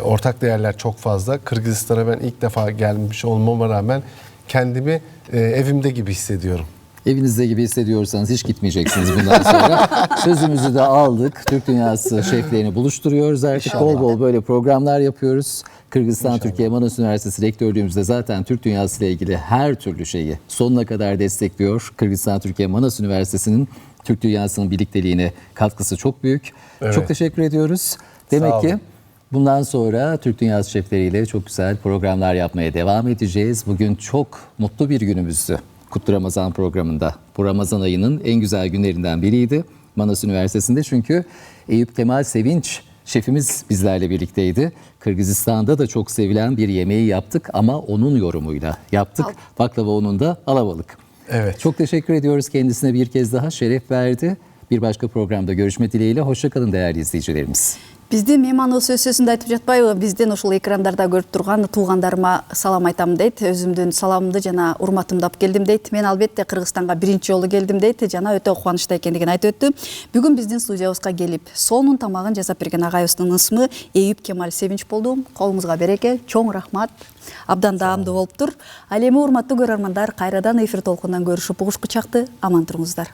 ortak değerler çok fazla. Kırgızistan'a ben ilk defa gelmiş olmama rağmen kendimi evimde gibi hissediyorum. Evinizde gibi hissediyorsanız hiç gitmeyeceksiniz bundan sonra. Sözümüzü de aldık. Türk Dünyası şeflerini buluşturuyoruz artık. Bol bol böyle programlar yapıyoruz. Kırgızistan Türkiye Manos Üniversitesi rektörlüğümüzde zaten Türk Dünyası ile ilgili her türlü şeyi sonuna kadar destekliyor. Kırgızistan Türkiye Manos Üniversitesi'nin Türk Dünyası'nın birlikteliğine katkısı çok büyük. Evet. Çok teşekkür ediyoruz. Demek Sağ olun. ki bundan sonra Türk Dünyası şefleriyle çok güzel programlar yapmaya devam edeceğiz. Bugün çok mutlu bir günümüzdü. Kutlu Ramazan programında. Bu Ramazan ayının en güzel günlerinden biriydi Manos Üniversitesi'nde. Çünkü Eyüp Kemal Sevinç şefimiz bizlerle birlikteydi. Kırgızistan'da da çok sevilen bir yemeği yaptık ama onun yorumuyla yaptık. Baklava onun da alabalık. Evet. Çok teşekkür ediyoruz kendisine, bir kez daha şeref verdi. Bir başka programda görüşme dileğiyle. Hoşça kalın değerli izleyicilerimiz. Бизди мейман осы сөзүндө айтып жатпайбы, бизден ушул экрандарда көрүп турган туугандарыма салам айтам дейт, өзүмдүн саламымды жана урматымды алып келдим дейт. Мен албетте Кыргызстанга биринчи жолу келдим дейт, жана өтө кубанычта экендигин айтып өттү. Бүгүн биздин студиябызга келип сонун тамагын жасап берген агайыбыздын ысмы Eyüp Kemal Sevinç болду. Колуңузга береке, чоң рахмат. Абдан даамдуу болуптур. Ал эми урматтуу көрөрмандар, кайрадан эфир толкундан көрүшүп угушкучакты, аман туруңуздар.